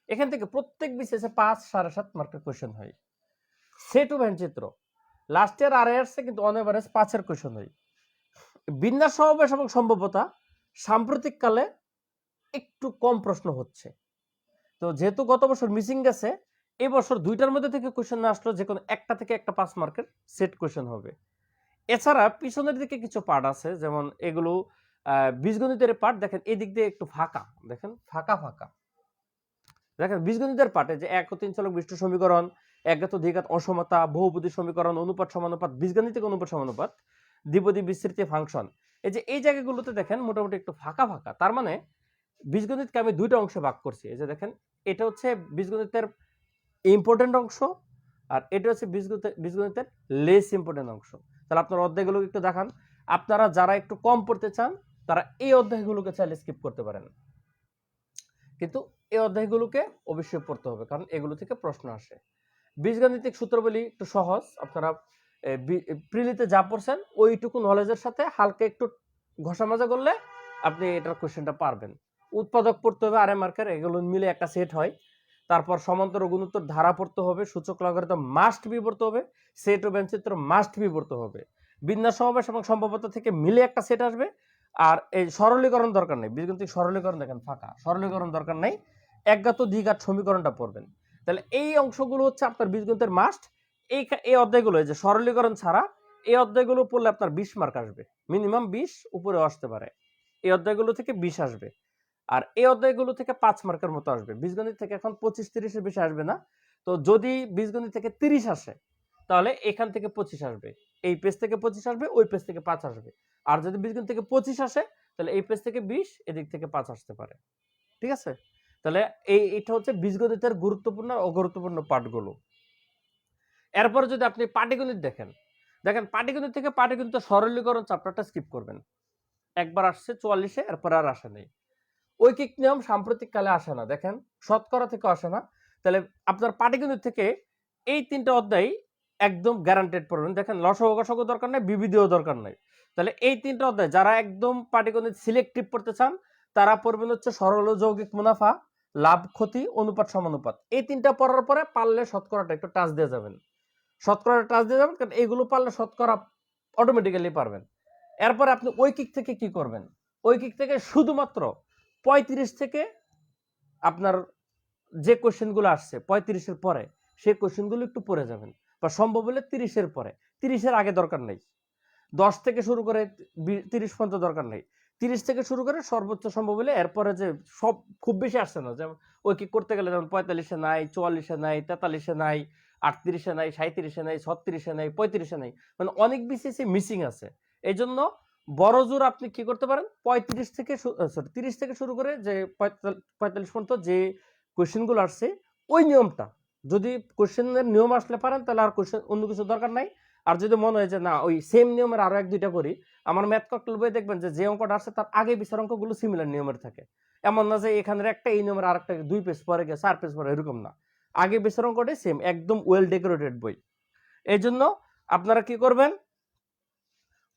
এখান থেকে প্রত্যেক বিসিএসে 5, 7.5 মার্কের কোয়েশ্চেন হয়। সেট ও ভ্যানচিত্র লাস্ট ইয়ার আরআইআরসে কিন্তু অন এভারেজ 5-এর কোয়েশ্চেন হয়। বিন্যাস সমাবেশ এবং সম্ভাব্যতা সাম্প্রতিককালে একটু কম প্রশ্ন হচ্ছে। তো যেহেতু গত বছর মিসিং গেছে, এই বছর 2টার মধ্যে থেকে কোয়েশ্চেন না আসলো, যে কোনো একটা থেকে একটা 5 মার্কের সেট কোয়েশ্চেন হবে। এছাড়া পিছনের দিকে কিছু পার্ট আছে, যেমন এগুলো বীজগণিতের পার্ট। দেখেন এদিক দিয়ে একটু ফাঁকা, দেখেন ফাঁকা ফাঁকা। দেখেন বীজগণিতের পার্টে যে এক ও তিন চলক বিশিষ্ট সমীকরণ, একঘাত দ্বিঘাত অসমতা, বহুপদী সমীকরণ, অনুপাত সমানুপাত, বীজগণিতিক অনুপাত সমানুপাত, দ্বিপদী বিস্তৃতি ফাংশন, এই যে এই জায়গাগুলোতে দেখেন মোটামুটি একটু ফাঁকা ফাঁকা। তার মানে বীজগণিতকে আমি 2টা অংশে ভাগ করছি। এই যে দেখেন, এটা হচ্ছে বীজগণিতের ইম্পর্টেন্ট অংশ, আর এটা হচ্ছে বীজগণিতের লেস ইম্পর্টেন্ট অংশ। তাহলে আপনার অধ্যায়গুলো একটু দেখান। আপনারা যারা একটু কম পড়তে চান তারা এই অধ্যায়গুলোকে চাইলে স্কিপ করতে পারেন, কিন্তু এই অধ্যায়গুলোকে অবশ্যই পড়তে হবে, কারণ এগুলো থেকে প্রশ্ন আসে। বীজগাণিতিক সূত্রগুলি একটু সহজ, আপনারা প্রিলিতে যা পড়ছেন ওইটুকু নলেজের সাথে হালকা একটু ঘষা মাজা করলে আপনি এটার কোশ্চেনটা পারবেন। উৎপাদক পড়তে হবে, আরএম মার্কার, এগুলো মিলে একটা সেট হয়। তারপর সমান্তর ও গুণোত্তর ধারা পড়তে হবে, সূচক লগারিদম মাস্ট বি পড়তে হবে, সেট ও ব্যঞ্চিত্র মাস্ট বি পড়তে হবে। বিন্যাস সমাবেশ এবং সম্ভাব্যতা থেকে মিলে একটা সেট আসবে। আর এই সরলীকরণ দরকার নেই, বীজগণিতিক সরলীকরণ দেখেন ফাঁকা, সরলীকরণ দরকার নেই, একঘাত দ্বিঘাত সমীকরণটা পড়বেন। তাহলে এই অংশগুলো হচ্ছে আপনার বীজগণিতের মাস্ট। এই অধ্যায়গুলো, এই যে সরলীকরণ ছাড়া এই অধ্যায়গুলো পড়লে আপনার 20 মার্ক আসবে, মিনিমাম 20 উপরে আসতে পারে। এই অধ্যায়গুলো থেকে 20 আসবে, আর এই অধ্যায়গুলো থেকে 5 মার্কের মতো আসবে। বীজগণিত থেকে এখন 25-30-এর বেশি আসবে না। তো যদি বীজগণিত থেকে 30 আসে তাহলে এখান থেকে 25 আসবে, এই পেজ থেকে 25 আসবে, ওই পেজ থেকে 5 আসবে। আর যদি বীজগণিত থেকে 25 আসে তাহলে এই পেজ থেকে 20, এদিক থেকে 5 আসতে পারে। ঠিক আছে? তাহলে এটা হচ্ছে বীজগণিতের গুরুত্বপূর্ণ ও অগুরুত্বপূর্ণ পাঠগুলো। এরপর যদি আপনি পাটিগণিত দেখেন, পাটিগণিত থেকে পাটিগণিত সরলীকরণ চ্যাপ্টারটা স্কিপ করবেন। একবার আসছে 44-এ, এরপর আর আসে নাই। ঐকিক নিয়ম সাম্প্রতিককালে আসে না, দেখেন শতকরা থেকে আসে না। তাহলে আপনার পাটিগণিত থেকে এই 3টা অধ্যায় একদম গ্যারান্টেড পড়বেন। দেখেন লসাগু গসাগু দরকার নাই, বিবিধিও দরকার নাই। তাহলে এই 3টা অধ্যায় যারা একদম পাটিগণিত সিলেক্টিভ পড়তে চান তারা পড়বেন হচ্ছে সরল ও যৌগিক মুনাফা, লাভ ক্ষতি, অনুপাত সমানুপাত। এই 3টা পড়ার পরে পারলে শতকরাটা একটু টাচ দিয়ে যাবেন, শতকরা টাচ দিয়ে যাবেন, কারণ এগুলো পারলে শতকরা অটোমেটিক্যালি পারবেন। এরপর আপনি ঐকিক থেকে কি করবেন? ঐকিক থেকে শুধুমাত্র 35 থেকে আপনার যে কোশ্চেনগুলো আসছে 35-এর পরে সেই কোশ্চেনগুলো একটু পড়ে যাবেন, বা সম্ভব হলে 30-এর পরে। 30-এর আগে দরকার নেই, 10 থেকে শুরু করে 30 পর্যন্ত দরকার নেই। 30 থেকে শুরু করে সর্বোচ্চ সম্ভব হলে এরপরে যে সব খুব বেশি আসছে না, যেমন ঐকিক করতে গেলে যেমন 45-এ নাই, 44-এ নাই, 43-এ নাই, 38-এ নাই, 37-এ নাই, 36-এ নাই, 35-এ নাই, মানে অনেক বিসিএসি মিসিং আছে। এই জন্য বড় জোর আপনি কি করতে পারেন, 30 থেকে শুরু করে যে 45 পর্যন্ত যে কোশ্চেনগুলো আসছে ওই নিয়মটা, যদি কোশ্চেনের নিয়ম আসলে পারেন তাহলে আর কোশ্চেন অন্য কিছু দরকার নাই। আর যদি মনে হয় যে না ওই সেম নিয়মের আরো 1-2টা করি, আমার ম্যাথ ককটেল বই দেখবেন যে অঙ্কটা আসছে তার আগে পিছের অঙ্কগুলো সিমিলার নিয়মের থাকে। এমন না যে এখানের একটা এই নিয়মের আরেকটা 2 পেজ পরে গিয়ে 4 পেজ পরে, এরকম না। আগে পিছের অঙ্কটাই সেম, একদম ওয়েল ডেকোরেটেড বই। এই জন্য আপনারা কি করবেন,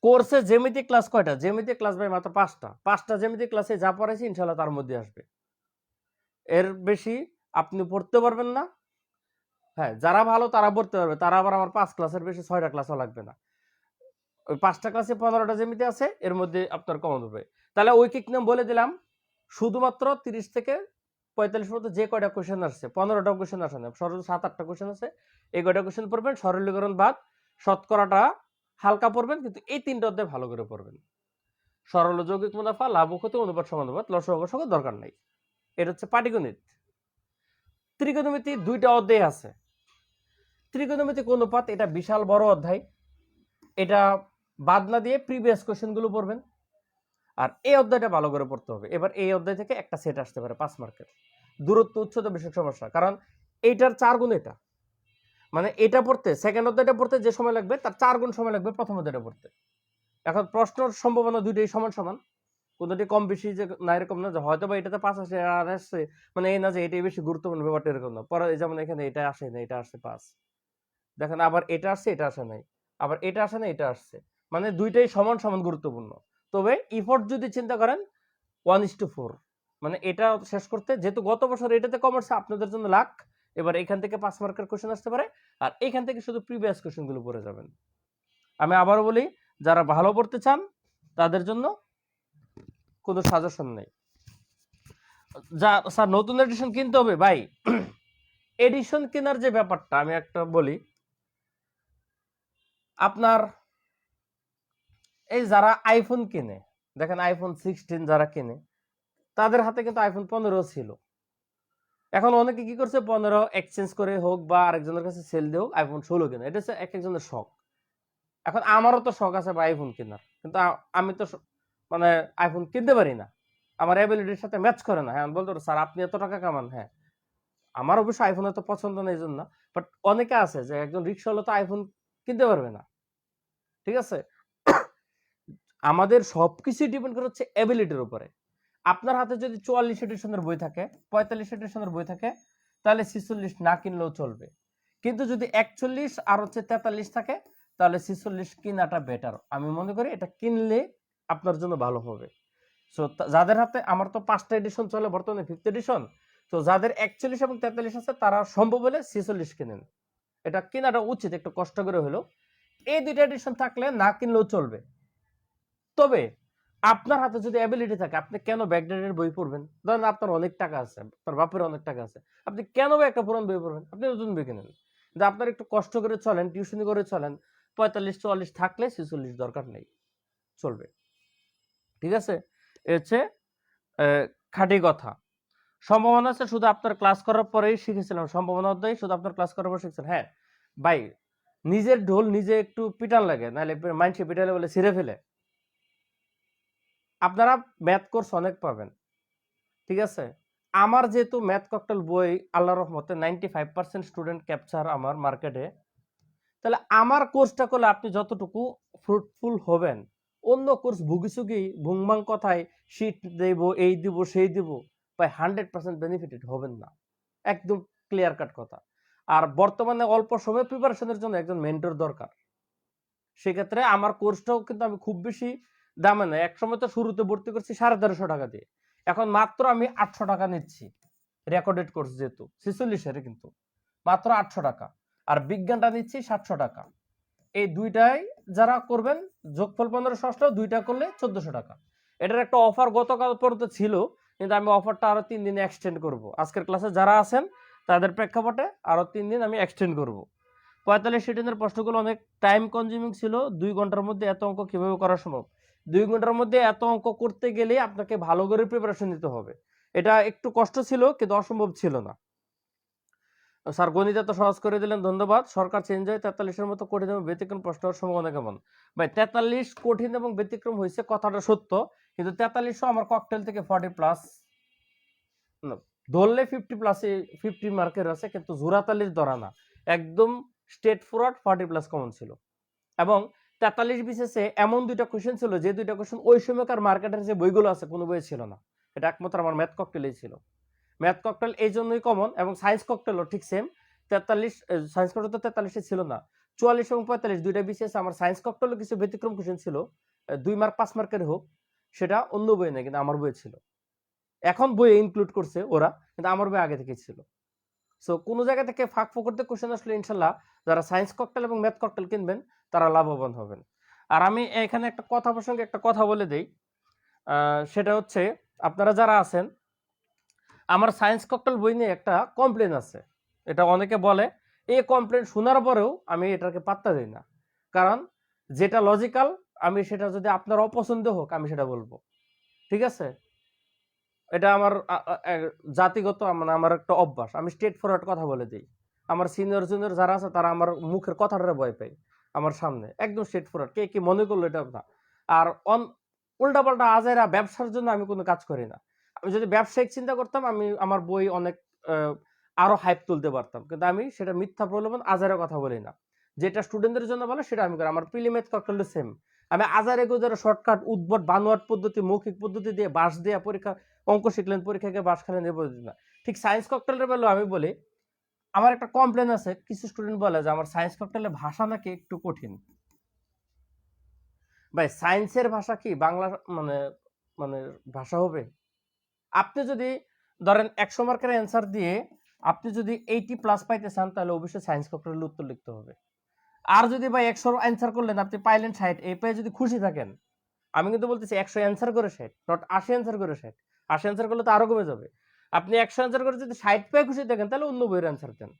কোর্সে জ্যামিতি ক্লাস কয়টা? জ্যামিতি ক্লাস ভাই মাত্র 5টা জ্যামিতি ক্লাসে যা পড়াইছি ইনশাআল্লাহ তার মধ্যে আসবে, এর বেশি আপনি পড়তে পারবেন না। হ্যাঁ, যারা ভালো তারা পড়তে পারবে, তারা আবার আমার 5 ক্লাসের বেশি 6টা ক্লাসও লাগবে না। ওই 5টা ক্লাসে 15টা জ্যামিতি আছে, এর মধ্যে আপনার কমন হবে। তাহলে ঐকিক নিয়ম বলে দিলাম, শুধুমাত্র 30 থেকে 45 পর্যন্ত যে কয়টা কোশ্চেন আসছে, 15টা কোশ্চেন আসে না, সর্বোচ্চ 7-8টা কোশ্চেন আছে, এই কয়টা কোশ্চেন পড়বেন। সরলীকরণ বাদ, শতকরাটা হালকা পড়বেন, কিন্তু এই 3টা অধ্যায় ভালো করে পড়বেন। সরল যৌগিক মুনাফা, লাভ ও ক্ষতি, অনুপাত সমানুপাত, লসাগু গসাগু দরকার নাই। এটা হচ্ছে পাটিগণিত। ত্রিকোণমিতি 2টা অধ্যায় আছে। ত্রিকোণমিতিক অনুপাত এটা বিশাল বড় অধ্যায়, এটা বাদ না দিয়ে প্রিভিয়াস কোশ্চেন গুলো পড়বেন। আর এই অধ্যায়টা ভালো করে পড়তে হবে। এবার এই অধ্যায় থেকে একটা সেট আসতে পারে 5 মার্কের, দূরত্ব উচ্চতা বিষয়ক সমস্যা, কারণ এইটার 4 গুণ এটা, মানে এটা পড়তে সেকেন্ড অধ্যায়টা পড়তে যে সময় লাগবে তার 4 গুণ সময় লাগবে প্রথম অধ্যায়টা পড়তে। এখন প্রশ্নের সম্ভাবনা দুইটাই সমান সমান, কোনটি কম বেশি যে না এরকম না, যে হয়তো বা এটাতে 5 আসে আর আসছে, মানে এই না যে এটাই বেশি গুরুত্বপূর্ণ, ব্যাপারটা এরকম না। পরে যেমন এখানে এটা আসে না, এটা আসছে 5, দেখেন আবার এটা আসছে, এটা আসে নাই, আবার এটা আসে না, এটা আসছে, মানে দুইটাই সমান সমান গুরুত্বপূর্ণ। তবে ইফোর্ট যদি চিন্তা করেন 1:4, মানে এটা শেষ করতে, যেহেতু গত বছর এটাতে কমার্স আপনাদের জন্য লাখ, এবার এখান থেকে 5 মার্কের কোশ্চেন আসতে পারে, আর এখান থেকে শুধু প্রিভিয়াস কোশ্চেন গুলো পড়ে যাবেন। আমি আবারও বলি, যারা ভালো পড়তে চান তাদের জন্য কোনো সাজেশন নেই। যা স্যার নতুন এডিশন কিনতে হবে, ভাই এডিশন কেনার যে ব্যাপারটা আমি একটা বলি, আপনার এই যারা আইফোন কিনে, দেখেন আইফোন 16 যারা কিনে তাদের হাতে কিন্তু আইফোন 15 ছিল। এখন অনেকে কি করছে, 15 এক্সচেঞ্জ করে হোক বা আরেকজনের কাছে সেল দিয়ে হোক আইফোন 16 কেনে, এটা হচ্ছে এক একজনের শখ। এখন আমারও তো শখ আছে বা আইফোন কেনার, কিন্তু আমি তো মানে আইফোন কিনতে পারি না, আমার অ্যাবিলিটির সাথে ম্যাচ করে না। হ্যাঁ বলতো স্যার আপনি এত টাকা কামান, হ্যাঁ আমার অবশ্য আইফোন এত পছন্দ নেই জন্য, বাট অনেকে আছে যে একজন রিক্সাওয়ালা তো আইফোন কিনতে পারবে না, ঠিক আছে। আমাদের সবকিছু ডিপেন্ড করে হচ্ছে অ্যাবিলিটির উপরে। আপনার হাতে যদি 44 এডিশনের বই থাকে, 45 এডিশনের বই থাকে, তাহলে 46 না কিনলেও চলবে। কিন্তু যদি 41 আর হচ্ছে 43 থাকে, তাহলে 46 কিনাটা বেটার। আমি মনে করি এটা কিনলে আপনার জন্য ভালো হবে। সো যাদের হাতে, আমার তো 5টা এডিশন চলে বর্তমানে, 5th এডিশন, তো যাদের 41 এবং 43 আছে তারা সম্ভব হলে 46 কিনেন, এটা কেনাটা উচিত, একটু কষ্ট করে হলেও। এই 2টা এডিশন থাকলে না কিনলেও চলবে। তবে আপনার হাতে যদি অ্যাবিলিটি থাকে, আপনি কেন ব্যাকডেটের বই পড়বেন? ধরেন আপনার অনেক টাকা আছে, আপনার বাপের অনেক টাকা আছে, আপনি কেন বা একটা পুরান বই পড়বেন? আপনি নতুন বই কিনেন। যে আপনার একটু কষ্ট করে চলেন, টিউশনি করে চলেন, 45-44 থাকলে 46 দরকার নেই, চলবে। ঠিক আছে, এ হচ্ছে খাঁটি কথা। সম্ভাবনা আছে শুধু আপনার ক্লাস করার পরেই শিখেছিলাম, সম্ভাবনা অধ্যায় শুধু আপনার ক্লাস করার পর শিখছেন। হ্যাঁ ভাই, নিজের ঢোল নিজে একটু পিটান লাগে, নাহলে মাইন্ডসে পিটালে বলে ছিঁড়ে ফেলে। আপনারা ম্যাথ কোর্স অনেক পাবেন, ঠিক আছে। আমার যেহেতু ম্যাথ ককটেল বই আল্লাহর রহমতে 95% স্টুডেন্ট ক্যাপচার আমার মার্কেটে, তাহলে আমার কোর্সটা করলে আপনি যতটুকু ফ্রুটফুল হবেন, অন্য কোর্স ভুগিসুগি ভুংবাং কথায় শীট দেব, এই দিব সেই দিব, ভাই 100% বেনিফিটেড হবেন না, একদম ক্লিয়ার কাট কথা। আর বর্তমানে অল্প সময় প্রিপারেশনের জন্য একজন মেন্টর দরকার। সেক্ষেত্রে আমার কোর্সটাও কিন্তু আমি খুব বেশি দামে না, একসময় তো শুরুতে ভর্তি করছি 1350 টাকা দিয়ে, এখন মাত্র আমি 800 টাকা নিচ্ছি। রেকর্ডেড কোর্স যেহেতু 46-এর, কিন্তু মাত্র 800 টাকা। আর বিজ্ঞানটা নিচ্ছি 700 টাকা। এই দুইটাই যারা করবেন, যোগফল 1500, দুইটা করলে 1400 টাকা। এটার একটা অফার গতকাল পর্যন্ত ছিল, কিন্তু আমি অফারটা আরো 3 দিনে এক্সটেন্ড করব। আজকের ক্লাসে যারা আছেন তাদের প্রেক্ষাপটে আরো 3 দিন আমি এক্সটেন্ড করব। 45 সিটের প্রশ্নগুলো অনেক টাইম কনজিউমিং ছিল। 2 ঘন্টার মধ্যে এত অঙ্ক কিভাবে করা সম্ভব? 2 ঘন্টার মধ্যে এত অঙ্ক করতে গেলে আপনাকে ভালো করে প্রিপারেশন নিতে হবে। এটা একটু কষ্ট ছিল, কিন্তু অসম্ভব ছিল না। স্যার গণিত এত সহজ করে দিলেন, ধন্যবাদ। সরকার চেঞ্জ হয়, 43-এর মতো কঠিন এবং ব্যতিক্রম প্রশ্ন হওয়ার সম্ভাবনা কেমন? ভাই 43 কঠিন এবং ব্যতিক্রম হয়েছে, কথাটা সত্য, কিন্তু 43ও আমার ককটেল থেকে 40 প্লাস, ধরলে 50 প্লাসে 50 মার্কের আছে, কিন্তু জোড়াতালির ধরা না, একদম স্টেট ফরওয়ার্ড 40 প্লাস কমন ছিল। এবং 43 বিসিএসে এমন দুইটা কোশ্চেন ছিল, যে দুইটা কোশ্চেন ওই সময়কার মার্কেটের যে বইগুলো আছে কোনো বইয়ে ছিল না, এটা একমাত্র আমার ম্যাথ ককটেলেই ছিল। ম্যাথ ককটেল এই জন্যই কমন, এবং সায়েন্স ককটেলও ঠিক সেম। 43 সায়েন্স ককটেল তো 43-এ ছিল না, 44 এবং 45 দুইটা বিসিএস আমার সায়েন্স ককটেলও কিছু ব্যতিক্রম কোশ্চেন ছিল, 2 মার্ক 5 মার্কের হোক, সেটা অন্য বইয়ে নেই, কিন্তু আমার বইয়ে ছিল। এখন বইয়ে ইনক্লুড করছে ওরা, কিন্তু আমার বই আগে থেকেই ছিল। সো কোনো জায়গা থেকে ফাঁক ফোকরতে কোশ্চেন আসলে ইনশাল্লাহ যারা সায়েন্স ককটেল এবং ম্যাথ ককটেল কিনবেন তারা লাভবান হবেন। আর আমি এখানে একটা কথা প্রসঙ্গে একটা কথা বলে দেই, সেটা হচ্ছে আপনারা যারা আছেন, আমার সায়েন্স ককটেল বই নিয়ে একটা কমপ্লেন আছে, এটা অনেকে বলে, এই কমপ্লেন শোনার পরেও আমি এটাকে পাত্তা দিই না। কারণ যেটা লজিক্যাল আমি সেটা যদি আপনার অপছন্দ হোক আমি সেটা বলবো, ঠিক আছে? এটা আমার জাতিগত মানে আমার একটা অভ্যাস, আমি স্ট্রেট ফরওয়ার্ড কথা বলে দিই। আমার সিনিয়র জুনিয়র যারা আছে তারা আমার মুখের কথাটা ভয় পায়, আমার সামনে একদম স্ট্রেট ফরওয়ার্ড, কে কি মনে করলো এটা না। আর উল্টাপাল্টা আজাইরা ব্যবসার জন্য আমি কোনো কাজ করি না। আমি যদি ব্যবসায়িক চিন্তা করতাম আমি আমার বই অনেক আরো হাইপ তুলতে পারতাম, কিন্তু আমি সেটা মিথ্যা প্রলোভন আজাইরা কথা বলি না। যেটা স্টুডেন্টদের জন্য বলে সেটা আমি করি। আমার প্রিলিমেথ ককটেল সেম, আমি আজারে গুজারে শর্টকাট উদ্ভট বানোয়াট পদ্ধতি মৌখিক পদ্ধতি দিয়ে বাস দিয়ে পরীক্ষা অঙ্ক শিখলেন, পরীক্ষাকে বাস খালেন এ পদ্ধতি না। ঠিক সায়েন্স ককটেলের বেলাও আমি বলি, আমার একটা কমপ্লেন আছে, কিছু স্টুডেন্ট বলে যে আমার সায়েন্স ককটেলের ভাষা নাকি একটু কঠিন। ভাই সায়েন্সের ভাষা কি বাংলা মানে মানে ভাষা হবে? আপনি যদি ধরেন 100 মার্কের অ্যান্সার দিয়ে আপনি যদি 80+ পাইতে চান তাহলে অবশ্যই সায়েন্স ককটেলের উত্তর লিখতে হবে। আর যদি ভাই 100 অ্যান্সার করলেন আপনি পাইলেন 60, এই পেয়ে যদি খুশি থাকেন, আমি কিন্তু বলতেছি 100 অ্যান্সার করে 60, নট 80 অ্যান্সার করে 60। 80 অ্যান্সার করলে তো আরো কমে যাবে। আপনি 100 অ্যান্সার করে যদি 60 পেয়ে খুশি থাকেন তাহলে অন্য বইয়ের অ্যান্সার দেন।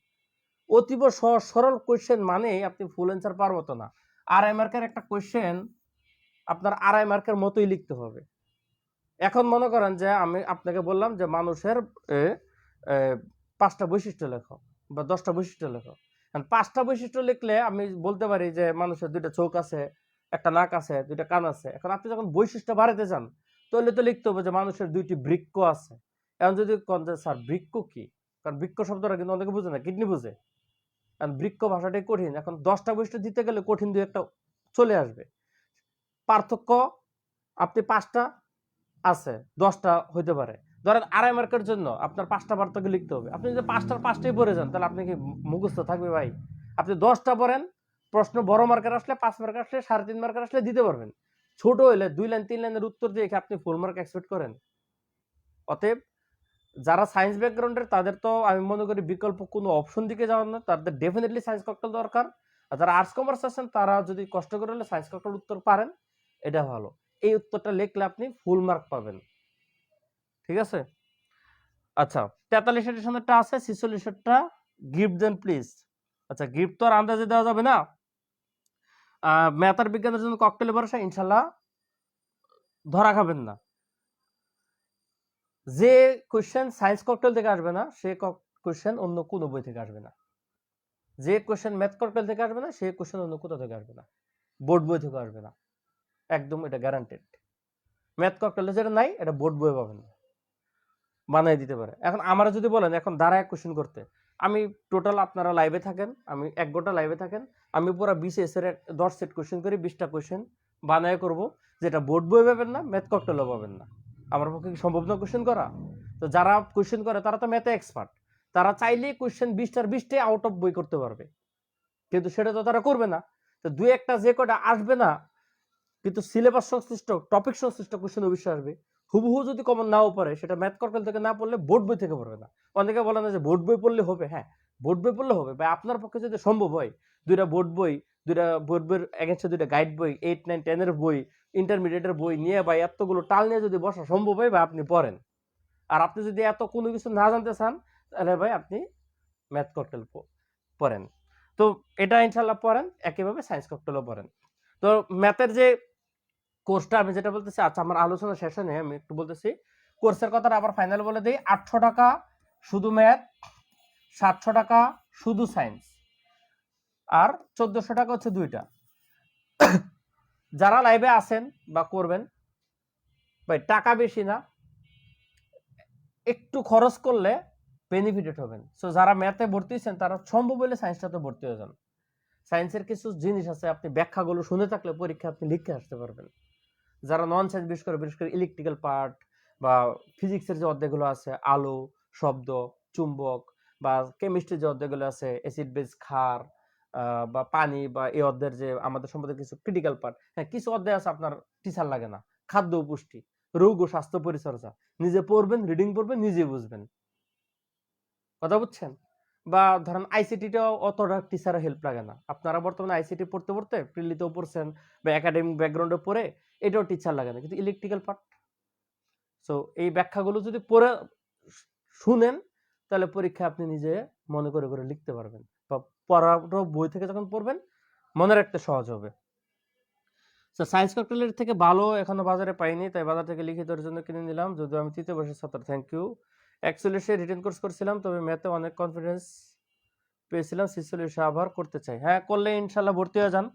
অতীব সহজ সরল কোয়েশ্চেন মানে আপনি ফুল অ্যান্সার পারবো তো না। আড়াই মার্কের একটা কোয়েশ্চেন আপনার আড়াই মার্কের মতোই লিখতে হবে। এখন মনে করেন যে আমি আপনাকে বললাম যে মানুষের 5টা বৈশিষ্ট্য লেখো বা 10টা বৈশিষ্ট্য লেখো। 5টা বৈশিষ্ট্য লিখলে আমি বলতে পারি যে মানুষের 2টা চোখ আছে, একটা নাক আছে, 2টা কান আছে। এখন আপনি যখন বৈশিষ্ট্য বাড়াতে চান তাহলে তো লিখতে হবে যে মানুষের 2টি বৃক্ক আছে। এখন যদি কোন যে স্যার বৃক্ক কি, কারণ বৃক্ক শব্দটা কিন্তু অনেকে বুঝে না, কিডনি বুঝে। কারণ বৃক্ক ভাষাটাই কঠিন। এখন 10টা বৈশিষ্ট্য দিতে গেলে কঠিন 2-1টা চলে আসবে। পার্থক্য আপনি 5টা আছে, 10টা হইতে পারে। ধরেন আড়াই মার্কের জন্য আপনার 5টা পার্থক্য লিখতে হবে। আপনি যদি 5টার 5টাই পড়ে যান তাহলে আপনি কি মুখস্থ থাকবে ভাই? আপনি 10টা পড়েন, প্রশ্ন বড় মার্কের আসলে 5 মার্কের আসলে 3.5 মার্কের আসলে দিতে পারবেন। ছোট হইলে 2 লাইন 3 লাইনের উত্তর দিয়ে কি আপনি ফুল মার্ক এক্সপেক্ট করেন? অতএব যারা সায়েন্স ব্যাকগ্রাউন্ডের তাদের তো আমি মনে করি বিকল্প কোনো অপশন দিকে যাওয়ার না, তাদের ডেফিনেটলি সায়েন্স ককটেল দরকার। আর যারা আর্টস কমার্স আছেন তারা যদি কষ্ট করে হলে সায়েন্স ককটেল উত্তর পারেন, এটা ভালো। এই উত্তরটা লিখলে আপনি ফুল মার্ক পাবেন, ঠিক আছে? আচ্ছা, 43 এর সামনেটা আছে, 46 এরটা গিফট দেন প্লিজ। আচ্ছা, গিফট তো আর আন্দাজে দেওয়া যাবে না। ম্যাথ আর বিজ্ঞানের জন্য ককটেলে ভরসা, ইনশাল্লাহ ধরা খাবেন না। যে কোশ্চেন সায়েন্স ককটেল থেকে আসবে না সে কোশ্চেন অন্য কোনো বই থেকে আসবে না। যে কোশ্চেন ম্যাথ ককটেল থেকে আসবে না সে কোশ্চেন অন্য কোথাও থেকে আসবে না, বোর্ড বই থেকে আসবে না, একদম এটা গ্যারান্টেড। ম্যাথ ককটেলে যেটা নাই এটা বোর্ড বই পাবেন না, বানাই দিতে পারে। এখন আমরা যদি বলেন এখন দাঁড়ায় কোশ্চেন করতে, আমি টোটাল আপনারা লাইভে থাকেন, আমি 1 ঘন্টা লাইভে থাকেন, আমি পুরো 20 এর 10 সেট কোশ্চেন করি, 20টা কোশ্চেন বানায় করব, যেটা বোর্ড বই পাবেন না, ম্যাথ ককটেলও পাবেন না। আমার পক্ষে কি সম্ভব না কোশ্চেন করা? তো যারা কোশ্চেন করে তারা তো ম্যাথে এক্সপার্ট, তারা চাইলেই কোশ্চেন 20টার 20টাই আউট অফ বই করতে পারবে, কিন্তু সেটা তো তারা করবে না। তো দুই একটা যে কটা আসবে না কিন্তু সিলেবাস সংশ্লিষ্ট টপিক সংশ্লিষ্ট কোশ্চেন অবশ্যই আসবে। হুবহু যদি কমন নাও পারে সেটা ম্যাথ কর্কেল থেকে না পড়লে বোর্ড বই থেকে পড়বে না। অনেকে বলে না যে বোর্ড বই পড়লে হবে, হ্যাঁ বোর্ড বই পড়লে হবে, বা আপনার পক্ষে যদি সম্ভব হয় দুইটা বোর্ড বই, দুইটা বোর্ড বইয়ের এগেন্সে দুইটা গাইড বই, 8, 9, 10 এর বই, ইন্টারমিডিয়েটের বই নিয়ে বা এতগুলো টাল নিয়ে যদি বসা সম্ভব হয় বা আপনি পড়েন, আর আপনি যদি এত কোনো কিছু না জানতে চান তাহলে ভাই আপনি ম্যাথ ককটেল পড়েন। তো এটা ইনশাল্লাহ পড়েন, একইভাবে সায়েন্স ককটেলও পড়েন। তো ম্যাথের যে কোর্সটা আমি যেটা বলতেছি, আচ্ছা আমার আলোচনা শেষে নেই, আমি একটু বলতেছি কোর্সের কথাটা আবার ফাইনাল বলে দিই। 800 টাকা শুধু ম্যাথ, 700 টাকা শুধু সায়েন্স, আর 1400 টাকা হচ্ছে দুইটা। যারা লাইভে আছেন বা করবেন ভাই টাকা বেশি না, একটু খরচ করলে বেনিফিটেড হবেন। সো যারা ম্যাথে ভর্তি হয়েছেন তারা সম্ভব হলে সায়েন্সটাতে ভর্তি হয়ে যান। সায়েন্সের কিছু জিনিস আছে আপনি ব্যাখ্যাগুলো শুনে থাকলে পরীক্ষা আপনি লিখে আসতে পারবেন। যারা নন সায়েন্স বিশেষ করে ইলেকট্রিক্যাল পার্ট বা ফিজিক্সের যে অধ্যায়গুলো আছে, আলো, শব্দ, চুম্বক, বা কেমিস্ট্রির যে অধ্যায়গুলো আছে, অ্যাসিড বেস, ক্ষার বা পানি, বা এই অধ্যায়ের যে আমাদের সম্বন্ধে কিছু ক্রিটিক্যাল পার্ট, হ্যাঁ কিছু অধ্যায় আছে আপনার টিচার লাগে না, খাদ্য ও পুষ্টি, রোগ ও স্বাস্থ্য পরিচর্যা, নিজে পড়বেন, রিডিং পড়বেন, নিজে বুঝবেন, কথা বুঝছেন? বা ধরেন আইসিটিটাও অতটা টিচারের হেল্প লাগে না, আপনারা বর্তমানে আইসিটি পড়তে পড়তে প্রিলিতেও পড়ছেন বা একাডেমিক ব্যাকগ্রাউন্ডে পড়ে, এটাও টিচার লাগে না, কিন্তু ইলেকট্রিক্যাল পার্ট। সো এই ব্যাখ্যাগুলো যদি পড়ে শুনেন তাহলে পরীক্ষা আপনি নিজে মনে করে করে লিখতে পারবেন, বা পড়াটা বই থেকে যখন পড়বেন মনে রাখতে সহজ হবে। তো সায়েন্স ক্যালকুলেটর থেকে ভালো এখনো বাজারে পাইনি, তাই বাজার থেকে লিখিতর জন্য কিনে নিলাম। যদিও আমি তৃতীয় বর্ষের ছাত্র, থ্যাংক ইউ। অ্যাকচুয়ালি সে রিটেন কোর্স করছিলাম, তবে ম্যাথে অনেক কনফিডেন্স পেয়েছিলাম, সিসিলিশে আবার করতে চাই। হ্যাঁ, করলে ইনশাল্লাহ ভর্তি হয়ে যান।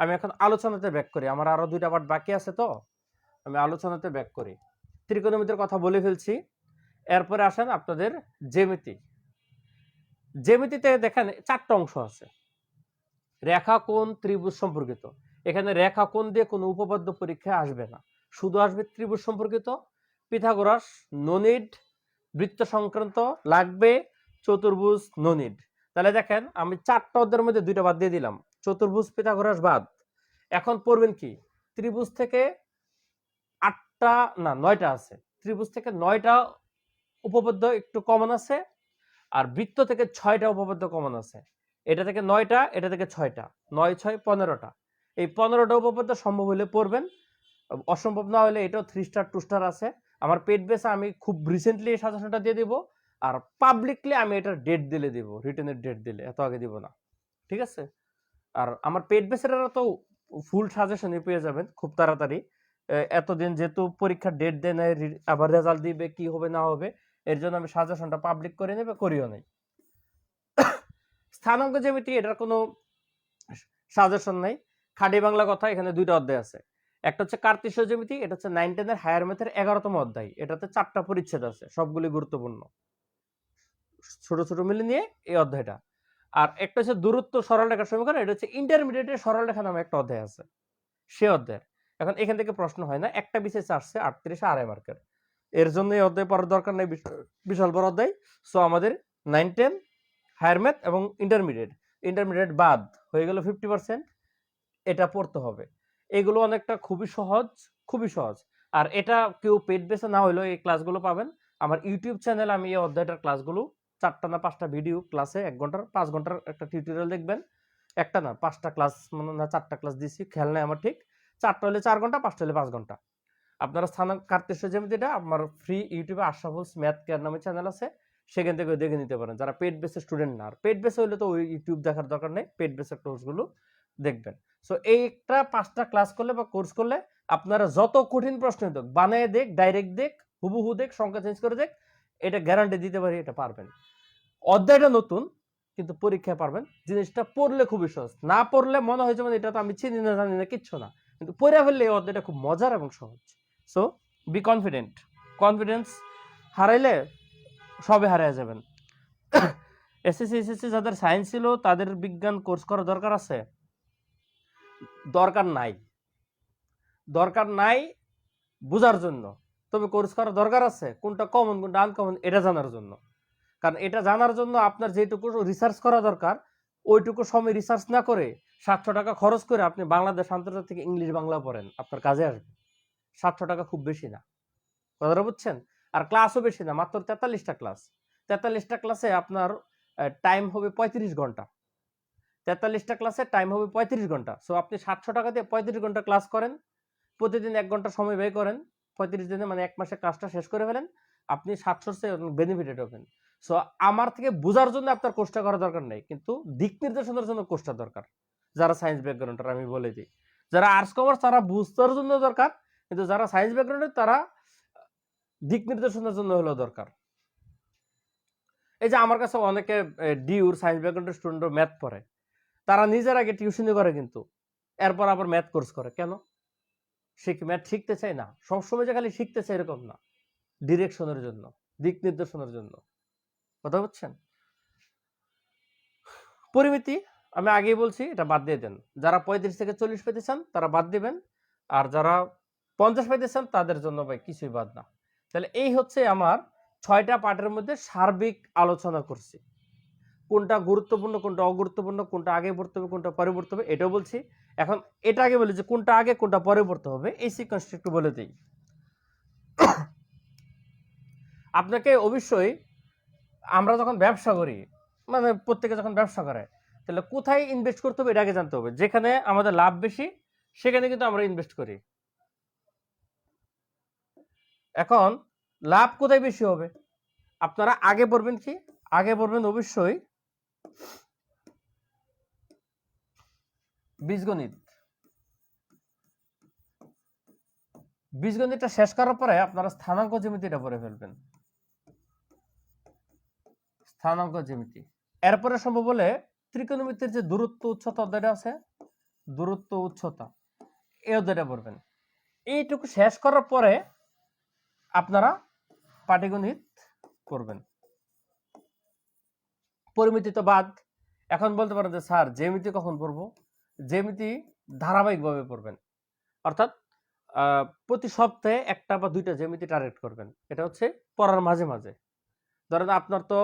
আমি এখন আলোচনাতে ব্যাক করি, আমার আরো 2টা পার্ট বাকি আছে, তো আমি আলোচনাতে ব্যাক করি। ত্রিকোণমিতির কথা বলে ফেলছি। এরপরে আসেন আপনাদের জ্যামিতি। জ্যামিতিতে দেখেন 4টা অংশ আছে। রেখা, কোণ, ত্রিভুজ সম্পর্কিত। এখানে রেখা, কোণ দিয়ে কোনো উপপাদ্য পরীক্ষায় আসবে না, শুধু আসবে ত্রিভুজ সম্পর্কিত, পিথাগোরাস, ননিড, বৃত্ত সংক্রান্ত লাগবে, চতুর্ভুজ, ননিড। তাহলে দেখেন আমি 4টা অধ্যায়ের মধ্যে 2টা বাদ দিয়ে দিলাম, চতুর্ভুজ, পিথাগোরাস বাদ। এখন পড়বেন কি, ত্রিভুজ থেকে 8টা না 9টা আছে, ত্রিভুজ থেকে 9টা উপপাদ্য একটু কমন আছে, আর বৃত্ত থেকে 6টা উপপাদ্য কমন আছে। এটা থেকে 9টা, এটা থেকে 6টা, 9 6 15টা। এই 15টা উপপাদ্য সম্ভব হলে পড়বেন, অসম্ভব না হলে এটাও 3 স্টার 2 স্টার আছে। আমার পেড বেসে আমি খুব রিসেন্টলি এই সাজেশনটা দিয়ে দিব, আর পাবলিকলি আমি এটার ডেট দিলে দিব, রিটেনের ডেট দিলে, এত আগে দিব না, ঠিক আছে? আর আমার পেড বেসের তো ফুল সাজেশনই পেয়ে যাবেন খুব তাড়াতাড়ি। এতদিন যেহেতু পরীক্ষার ডেট দেয় নাই, আবার রেজাল্ট দিবে, কি হবে না হবে, এর জন্য আমি সাজেশনটা পাবলিক করে নেবে, করিও নাই। স্থানাঙ্ক জ্যামিতি, এটার কোনো সাজেশন নাই, খাঁটি বাংলা কথা। এখানে 2টা অধ্যায় আছে, একটা হচ্ছে কার্তেশীয় জ্যামিতি, এটা হচ্ছে 9 10 এর হায়ার ম্যাথের 11তম অধ্যায়। এটাতে 4টা পরিচ্ছেদ আছে, সবগুলি গুরুত্বপূর্ণ, ছোট ছোট মিলে নিয়ে এই অধ্যায়টা। আর একটা হচ্ছে দূরত্ব সরলরেখার সমীকরণ, এটা হচ্ছে ইন্টারমিডিয়েটের সরলরেখা নামে একটা অধ্যায় আছে, সে অধ্যায়। এখন এখান থেকে প্রশ্ন হয় না, একটা বিশেষ আসছে 38 আড়াই মার্কের, এর জন্য এই অধ্যায় পড়ার দরকার নেই, বিশাল বড় অধ্যায়। সো আমাদের 9 10 হায়ার ম্যাথ এবং ইন্টারমিডিয়েট বাদ হয়ে গেল 50%, এটা পড়তে হবে। এগুলো অনেকটা খুবই সহজ, খুবই সহজ। আর এটা কেউ পেড বেসে না হলেও এই ক্লাসগুলো পাবেন আমার ইউটিউব চ্যানেল। আমি এই অধ্যায়টার ক্লাসগুলো 4টা না 5টা ভিডিও ক্লাসে 1 ঘন্টার 5 ঘন্টার একটা টিউটোরিয়াল দেখবেন, একটা না 5টা ক্লাস, মানে না 4টা ক্লাস দিচ্ছি, খেয়াল নাই আমার ঠিক। 4টা হলে 4 ঘন্টা, 5টা হলে 5 ঘন্টা। আপনারা কার্তেশীয় জ্যামিতিটা আমার ফ্রি ইউটিউবে আশরাফুল ম্যাথ কেয়ার নামে চ্যানেল আছে, সেখান থেকে দেখে নিতে পারেন, যারা পেড বেসের স্টুডেন্ট না। আর পেড বেসে হলে তো ওই ইউটিউব দেখার দরকার নেই, পেড বেসের কোর্সগুলো দেখবেন। সো এইটা 5টা ক্লাস করলে বা কোর্স করলে আপনারা যত কঠিন প্রশ্ন হোক, বানায় দেখ, ডাইরেক্ট দেখ, হুবহু দেখ, সংখ্যা চেঞ্জ করে দেখ, এটা গ্যারান্টি দিতে পারি এটা পারবেন। অধ্যায়টা নতুন, কিন্তু পরীক্ষায় পারবেন। জিনিসটা পড়লে খুবই সহজ, না পড়লে মনে হয় যেমন এটা তো আমি চিনি না, জানি না, কিচ্ছু না, কিন্তু পড়ে ফেললে এই অধ্যায়টা খুব মজার এবং সহজ। সো বি কনফিডেন্ট, কনফিডেন্স হারাইলে সবে হারিয়ে যাবেন। এসএসসি এসএসসি যাদের সায়েন্স ছিল তাদের বিজ্ঞান কোর্স করা দরকার আছে? দরকার নাই, দরকার নাই বোঝার জন্য, তবে কোর্স করা দরকার আছে কোনটা কমন কোনটা আনকমন এটা জানার জন্য। কারণ এটা জানার জন্য আপনার যেটুকু রিসার্চ করা দরকার, ওইটুকু সময় রিসার্চ না করে 700 টাকা খরচ করে আপনি বাংলাদেশ আন্তর্জাতিক ইংলিশ বাংলা পড়েন, আপনার কাজে আসবে। 700 টাকা খুব বেশি না, কথাটা বুঝছেন? আর ক্লাসও বেশি না, মাত্র 43টা ক্লাস। 43টা ক্লাসে আপনার টাইম হবে 35 ঘন্টা। 43টা ক্লাসে টাইম হবে 35 ঘন্টা। সো আপনি 700 টাকা দিয়ে 35 ঘন্টা ক্লাস করেন, প্রতিদিন 1 ঘন্টা সময় ব্যয় করেন, 35 দিনে মানে 1 মাসে ক্লাসটা শেষ করে ফেলেন, আপনি 700 চেয়ে বেনিফিটেড হবেন। সো আমার থেকে বোঝার জন্য আপনার কোর্সটা করা দরকার নেই, কিন্তু দিক নির্দেশনার জন্য কোর্সটা দরকার। যারা সায়েন্স ব্যাকগ্রাউন্ডের আমি বলে দিই, যারা আর্টস কমার্স তারা বুঝতে জন্য দরকার, কিন্তু যারা সায়েন্স ব্যাকগ্রাউন্ডের তারা দিক নির্দেশনার জন্য হলো দরকার। এই যে আমার কাছে অনেকে ডিউর সায়েন্স ব্যাকগ্রাউন্ডের স্টুডেন্ট ম্যাথ পড়ে, তারা নিজের আগে টিউশনি করে, কিন্তু এরপর আবার ম্যাথ কোর্স করে কেন? সে কি ম্যাথ শিখতে চায় না? সবসময় যে খালি শিখতে চায় এরকম না, ডিরেকশনের জন্য, দিক নির্দেশনের জন্য, কথা বুঝছেন? পরিমিতি আমি আগেই বলছি, এটা বাদ দিয়ে দেন। যারা 35 থেকে 40 পেতে চান তারা বাদ দিবেন, আর যারা 50 পেতে চান তাদের জন্য ভাই কিছুই বাদ না। তাহলে এই হচ্ছে আমার 6টা পার্টের মধ্যে সার্বিক আলোচনা করছি, কোনটা গুরুত্বপূর্ণ কোনটা অগুরুত্বপূর্ণ, কোনটা আগে পড়তে হবে কোনটা পরে পড়তে হবে এটাও বলছি। এখন এটা আগে বলি যে কোনটা আগে কোনটা পরে পড়তে হবে, এই সিকোয়েন্সটা একটু বলে দিই। আপনাকে অবশ্যই, আমরা যখন ব্যবসা করি, মানে প্রত্যেকে যখন ব্যবসা করে, তাহলে কোথায় ইনভেস্ট করতে হবে এটা আগে জানতে হবে। যেখানে আমাদের লাভ বেশি সেখানে কিন্তু আমরা ইনভেস্ট করি। এখন লাভ কোথায় বেশি হবে, আপনারা আগে পড়বেন কি, আগে পড়বেন অবশ্যই বীজগণিত। বীজগণিতটা শেষ করার পরে আপনারা স্থানাঙ্ক জ্যামিতিটা পড়ে ফেলবেন, স্থানাঙ্ক জ্যামিতি। এরপরে সম্ভব বলে ত্রিকোণমিতির যে দূরত্ব উচ্চতা অধ্যায়টা আছে, দূরত্ব উচ্চতা, এই অধ্যায়টা পড়বেন। এইটুকু শেষ করার পরে আপনারা পাটিগণিত করবেন। পরিমিতি তো বাদ। এখন বলতে পারেন যে স্যার জ্যামিতি কখন পড়বো? জ্যামিতি ধারাবাহিকভাবে পড়বেন, অর্থাৎ প্রতি সপ্তাহে একটা বা দুইটা জ্যামিতি টার্গেট করবেন। এটা হচ্ছে পড়ার মাঝে মাঝে। ধরেন আপনার তো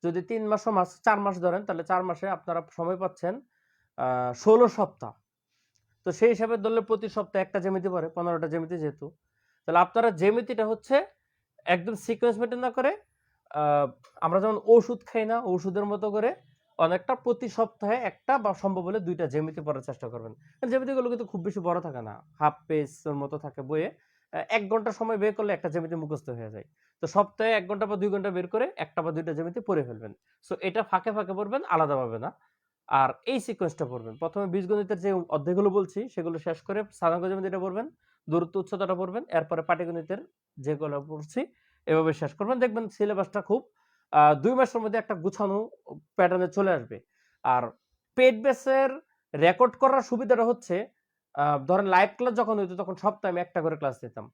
যদি 3 মাস 4 মাস ধরেন, তাহলে 4 মাসে আপনারা সময় পাচ্ছেন 16 সপ্তাহ। তো সেই হিসাবে ধরলে প্রতি সপ্তাহে একটা জ্যামিতি পড়ে, 15টা জ্যামিতি যেহেতু, তাহলে আপনারা জ্যামিতিটা হচ্ছে একদম সিকোয়েন্স মেনটেন না করে, আমরা যেমন ওষুধ খাই না, ওষুধের মতো করে অনেকটা প্রতি সপ্তাহে একটা বা সম্ভব হলে দুইটা জ্যামিতি পড়ার চেষ্টা করবেন। জ্যামিতিগুলো কিন্তু খুব বেশি বড় থাকে না, হাফ পেজের মতো থাকে বইয়ে। 1 ঘন্টা সময় বের করলে একটা জ্যামিতি মুখস্থ হয়ে যায়। তো সপ্তাহে 1 ঘন্টা বা 2 ঘন্টা বের করে একটা বা দুইটা জ্যামিতি পড়ে ফেলবেন। সো এটা ফাঁকে ফাঁকে পড়বেন, আলাদাভাবে না। আর এই সিকোয়েন্সটা পড়বেন, প্রথমে বীজগণিতের যে অধ্যায়গুলো বলছি সেগুলো শেষ করে স্থানাঙ্ক জ্যামিতিটা পড়বেন, দূরত্ব উচ্চতাটা পড়বেন, এরপরে পাটিগণিতের যেগুলো পড়ছি এভাবে শেষ করবেন। দেখবেন সিলেবাসটা খুব 2 মাসের মধ্যে একটা গুছানো প্যাটার্নে চলে আসবে। আর পেড বেসের রেকর্ড করার সুবিধাটা হচ্ছে, ধরেন লাইভ ক্লাস যখন হইতো তখন সপ্তাহে আমি একটা করে ক্লাস নিতাম,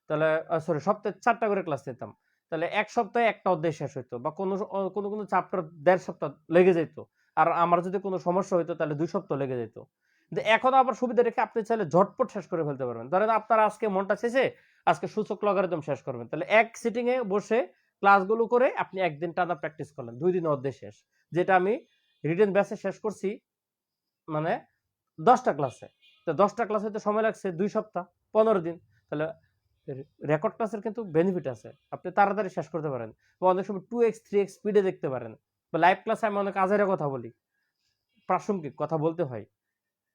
তাহলে সরি সপ্তাহে 4টা করে ক্লাস নিতাম, তাহলে এক সপ্তাহে একটা অধ্যায় শেষ হইতো, বা কোনো চ্যাপ্টার 1.5 সপ্তাহ লেগে যেত। আর আমার যদি কোনো সমস্যা হইতো তাহলে 2 সপ্তাহ লেগে যেত। কিন্তু এখন আবার সুবিধা রেখে আপনি চাইলে ঝটপট শেষ করে ফেলতে পারবেন। ধরেন আপনার আজকে মনটা শেষে আজকে সূচক লগারিদম শেষ করবেন, তাহলে এক সিটিং এ বসে ক্লাসগুলো করে আপনি একদিন টানা প্র্যাকটিস করলেন, 2 দিন অধ্যায় শেষ। যেটা আমি রিটেন ব্যাচে শেষ করছি, মানে 10টা ক্লাসে। তো 10টা ক্লাসে তো সময় লাগছে 2 সপ্তাহ, 15 দিন। তাহলে রেকর্ড ক্লাসের কিন্তু বেনিফিট আছে, আপনি তাড়াতাড়ি শেষ করতে পারেন, বা অনেক সময় 2x 3x স্পিডে দেখতে পারেন। বা লাইভ ক্লাসে আমি অনেক আজের কথা বলি, প্রাসঙ্গিক কথা বলতে হয়,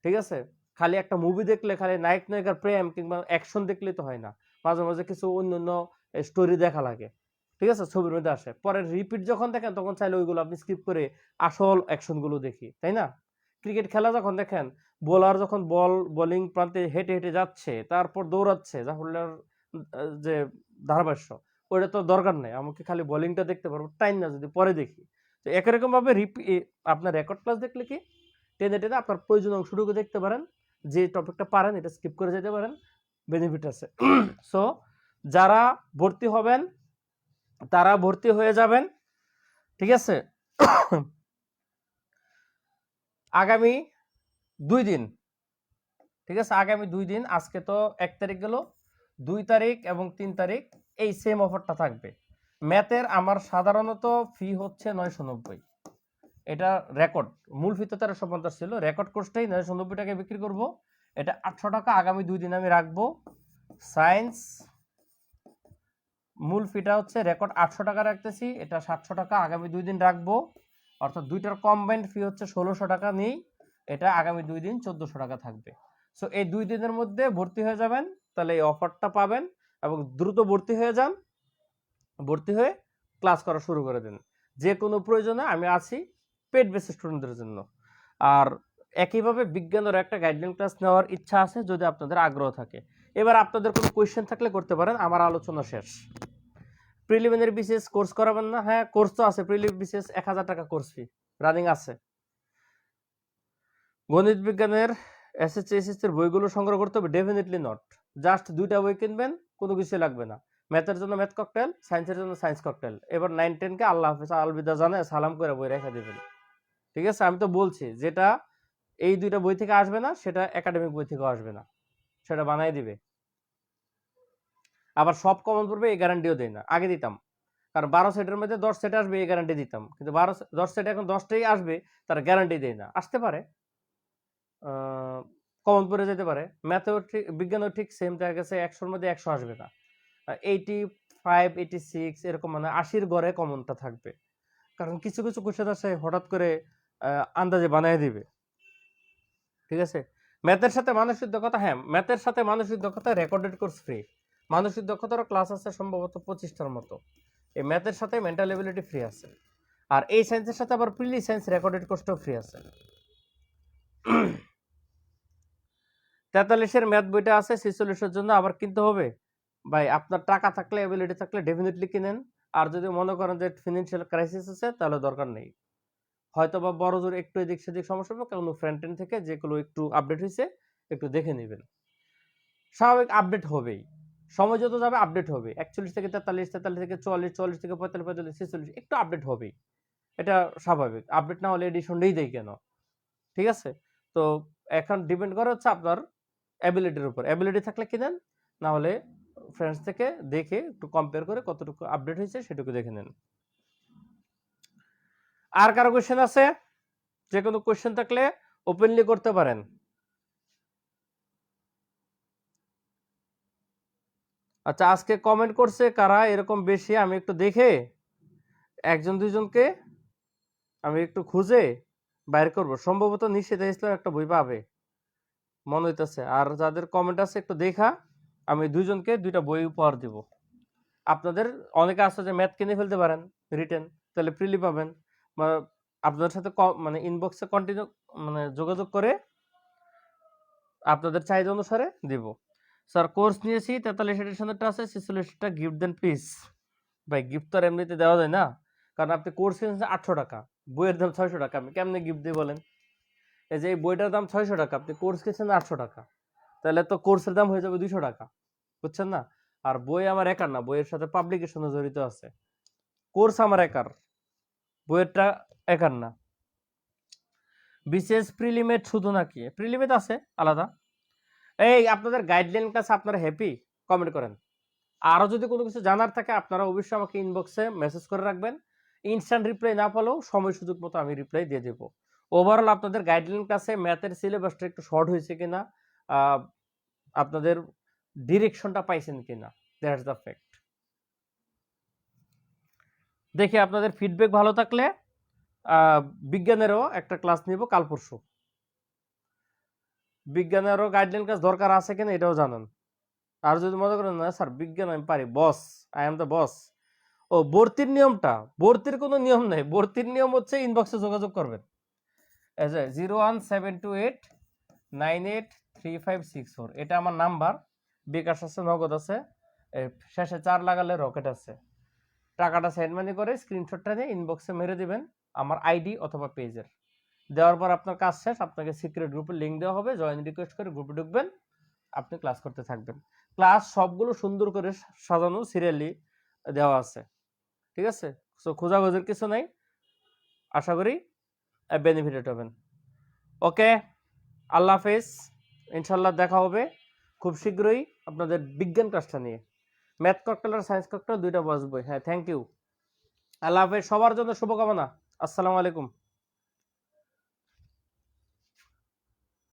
ঠিক আছে? খালি একটা মুভি দেখলে খালি নায়ক নায়িকার প্রেম কিংবা অ্যাকশন দেখলেই তো হয় না, মাঝে মাঝে কিছু অন্যান্য স্টোরি দেখা লাগে, ঠিক আছে? ছবির মধ্যে আসে, পরে রিপিট যখন দেখেন তখন চাইলে ওইগুলো আপনি স্কিপ করে আসল অ্যাকশনগুলো দেখি, তাই না? ক্রিকেট খেলা যখন দেখেন, বোলার যখন বোলিং প্রান্তে হেঁটে হেঁটে যাচ্ছে, তারপর দৌড়াচ্ছে, জাফরুল্লাহর যে ধারাভাষ্য, ওইটা তো দরকার নেই, আমাকে খালি বোলিংটা দেখতে পারবো, টাইম না যদি পরে দেখি। তো একরকম ভাবে আপনার রেকর্ড ক্লাস দেখলে কি টেনে টেনে আপনার প্রয়োজন অংশটুকু দেখতে পারেন, যে টপিকটা পারেন এটা স্কিপ করে যেতে পারেন, বেনিফিট আছে। সো যারা ভর্তি হবেন তারা ভর্তি হয়ে যাবেন, ঠিক আছে? আগামী 2 দিন, ঠিক আছে, আগামী 2 দিন, আজকে তো 1 তারিখ গেল, 2 তারিখ এবং 3 তারিখ এই সেম অফারটা থাকবে। ম্যাথের আমার সাধারণত ফি হচ্ছে 990, এটা রেকর্ড, মূল ফি তো 1350 ছিল, রেকর্ড কোর্সটাই 990 টাকায় বিক্রি করব। এটা 800 টাকা আগামী 2 দিন আমি রাখবো। সায়েন্স মূল ফিটা হচ্ছে রেকর্ড 800 টাকা রাখতেছি, এটা 700 টাকা আগামী 2 দিন রাখবো, অর্থাৎ দুইটার কম্বাইন্ড ফি হচ্ছে 1600 টাকা নেই, এটা আগামী 2 দিন 1400 টাকা থাকবে। সো এই 2 দিনের মধ্যে ভর্তি হয়ে যাবেন, তাহলে এই অফারটা পাবেন, এবং দ্রুত ভর্তি হয়ে যান, ভর্তি হয়ে ক্লাস করা শুরু করে দিন। যে কোনো প্রয়োজনে আমি আছি পেড বেস স্টুডেন্টদের জন্য। আর একইভাবে বিজ্ঞানের একটা গাইডলাইন ক্লাস নেওয়ার ইচ্ছা আছে যদি আপনাদের আগ্রহ থাকে। এবার আপনাদের কোনো কোয়েশ্চেন থাকলে করতে পারেন, আমার আলোচনা শেষ। প্রিলিমিনারি বিসিএস কোর্স করাবেন না? হ্যাঁ, কোর্স তো আছে, প্রিলিম বিসিএস 1000 টাকা কোর্স ফি রানিং আছে। গণিত বিজ্ঞানের এসএসসি এসএসসি এর বইগুলো সংগ্রহ করতে হবে? Definitely not. জাস্ট 2টা বই কিনবেন, কোনো কিছু লাগবে না। ম্যাথের জন্য ম্যাথ ককটেল, সায়েন্সের জন্য সায়েন্স ককটেল। এবার 9 10 কে আল্লাহ হাফেজ আলবিদা জানায় সালাম করে বই রেখে দিবেন, ঠিক আছে? আমি তো বলছি যেটা এই 2টা বই থেকে আসবে না সেটা একাডেমিক বই থেকেও আসবে না, সেটা বানাই দিবে। আবার সব কমন পড়বে এই গ্যারান্টিও দেয় না, আগে দিতাম, কারণ 12 সেটের মধ্যে 10 সেট আসবে এই গ্যারান্টি দিতাম, কিন্তু 10 সেট এখন 10টাই আসবে, তার গ্যারান্টি দেয় না। আসতে পারে, কমন পড়ে যেতে পারে, ম্যাথেও ঠিক বিজ্ঞানেও ঠিক সেম দেখা গেছে 100-র মধ্যে 100 আসবে না, 85 86 এরকম, মানে 80-র ঘরে কমনটা থাকবে, কারণ কিছু কিছু কোশ্চেন আছে হঠাৎ করে আন্দাজে বানিয়ে দিবে, ঠিক আছে? ম্যাথের সাথে মানসিক দক্ষতা, হ্যাঁ ম্যাথের সাথে মানসিক দক্ষতা রেকর্ডেড কোর্স ফ্রি, মানসিক দক্ষতারও ক্লাস আছে সম্ভবত 25টার মতো। এই ম্যাথের সাথে মেন্টাল এবিলিটি ফ্রি আছে, আর এই সায়েন্সের সাথে আবার প্রিলি সায়েন্স রেকর্ডেড কোর্সটাও ফ্রি আছে। 43-এর ম্যাথ বইটা আছে, 46-এর জন্য আবার কিনতে হবে। ভাই আপনার টাকা থাকলে এবিলিটি থাকলে ডেফিনেটলি কিনেন। আর যদি মনে করেন যে ফিনান্সিয়াল ক্রাইসিস আছে তাহলে দরকার নেই। হয়তোবা বড় জোর একটু এদিক সেদিক সমস্যা হবে, কোনো ফ্রন্ট এন্ড থেকে যেগুলো একটু আপডেট হয়েছে একটু দেখে নেবেন। স্বাভাবিক আপডেট হবেই, সময় যত যাবে আপডেট হবে। 41 থেকে 43, 43 থেকে 44, 44 থেকে 45, 45, 46 একটু আপডেট হবেই। এটা স্বাভাবিক। আপডেট না হলে এডিশন নেই দেই কেন? ঠিক আছে? তো এখন ডিপেন্ড করে হচ্ছে আপনার অ্যাবিলিটির উপর। অ্যাবিলিটি থাকলে কিনেন, না হলে ফ্রেন্ডস থেকে দেখে একটু কম্পেয়ার করে কতটুকু আপডেট হয়েছে সেটুকু দেখে নেন। আর কারো কোয়েশ্চেন আছে? যে কোনো কোয়েশ্চেন থাকলে ওপেনলি করতে পারেন। আচ্ছা, আজকে কমেন্ট করছে কারা এরকম বেশি? আমি একটু দেখে একজন দুইজনকে আমি একটু খুঁজে বাইর করব। সম্ভবত নিষেধ ইসলাম একটা বই পাবে মনে হইতেছে। আর যাদের কমেন্ট আছে একটু দেখা আমি দুইজনকে দুইটা বই উপহার দিব। আপনাদের অনেকে আছে যে ম্যাথ কিনে ফেলতে পারেন রিটেন, তাহলে প্রিলি পাবেন। বা আপনাদের সাথে মানে ইনবক্সে কন্টিনিউ মানে যোগাযোগ করে আপনাদের চাহিদা অনুসারে দিব। স্যার কোর্স নিয়েছি 43 এডিশনেরটা আছে, 46টা গিফট দেন প্লিজ। ভাই গিফট তো আর এমনিতে দেওয়া যায় না, কারণ আপনি কোর্স কিনেছেন 800 টাকা, বইয়ের দাম 600 টাকা, আমি কেমনে গিফট দিই বলেন? এই যে এই বইটার দাম 600 টাকা, আপনি কোর্স কিনেছেন 800 টাকা, তাহলে তো কোর্সের দাম হয়ে যাবে 200 টাকা, বুঝছেন না? আর বই আমার একার না, বইয়ের সাথে পাবলিকেশনও জড়িত আছে। কোর্স আমার একার, বইয়েরটা একার না। বিসিএস প্রিলিমেট শুধু নাকি? প্রিলিমেট আছে আলাদা। এই আপনাদের গাইডলাইন কাছে আপনারা হ্যাপি? কমেন্ট করেন। আরো যদি কোনো কিছু জানার থাকে আপনারা অবশ্যই আমাকে ইনবক্সে মেসেজ করে রাখবেন। ইনস্ট্যান্ট রিপ্লাই না পেলেও সময় সুযোগ মতো আমি রিপ্লাই দিয়ে দেবো। ওভারঅল আপনাদের গাইডলাইন কাছে ম্যাথের সিলেবাসটা একটু শর্ট হয়েছে কিনা, আপনাদের ডিরেকশনটা পাইছেন কিনা, দ্যাটস দ্য ফ্যাক্ট। দেখি আপনাদের ফিডব্যাক ভালো থাকলে বিজ্ঞানেরও একটা ক্লাস নিব কাল পরশু। বিজ্ঞানেরও গাইডলাইন ক্লাস দরকার আছে কিনা এটাও জানান। আর যদি মনে করেন না স্যার বিজ্ঞান আমি পারি, boss I am the boss. ও ভর্তির নিয়মটা, ভর্তির কোনো নিয়ম নেই, ভর্তির নিয়ম হচ্ছে ইনবক্সে যোগাযোগ করবেন। এই যে 01728983564 এটা আমার নাম্বার। বিকাশ আছে, নগদ আছে, শেষে 4 লাগালে রকেট আছে। টাকাটা সেন্ড মানি করে স্ক্রিনশটটা নিয়ে ইনবক্সে মেরে দিবেন আমার আইডি অথবা পেজের। দেওয়ার পর আপনার কাজ শেষ, আপনাকে সিক্রেট গ্রুপের লিঙ্ক দেওয়া হবে, জয়েন রিকোয়েস্ট করে গ্রুপে ঢুকবেন, আপনি ক্লাস করতে থাকবেন। ক্লাস সবগুলো সুন্দর করে সাজানো সিরিয়ালি দেওয়া আছে, ঠিক আছে? সো খোঁজাখুঁজির কিছু নাই, আশা করি বেনিফিটেড হবেন। ওকে, আল্লাহ হাফেজ, ইনশাল্লাহ দেখা হবে খুব শীঘ্রই আপনাদের বিজ্ঞান ক্লাসটা নিয়ে। ম্যাথ ককটেল আর সায়েন্স ককটেল দুইটা বসবই। হ্যাঁ, থ্যাংক ইউ। আল্লাহ হাফেজ, সবার জন্য শুভকামনা। আসসালামু আলাইকুম।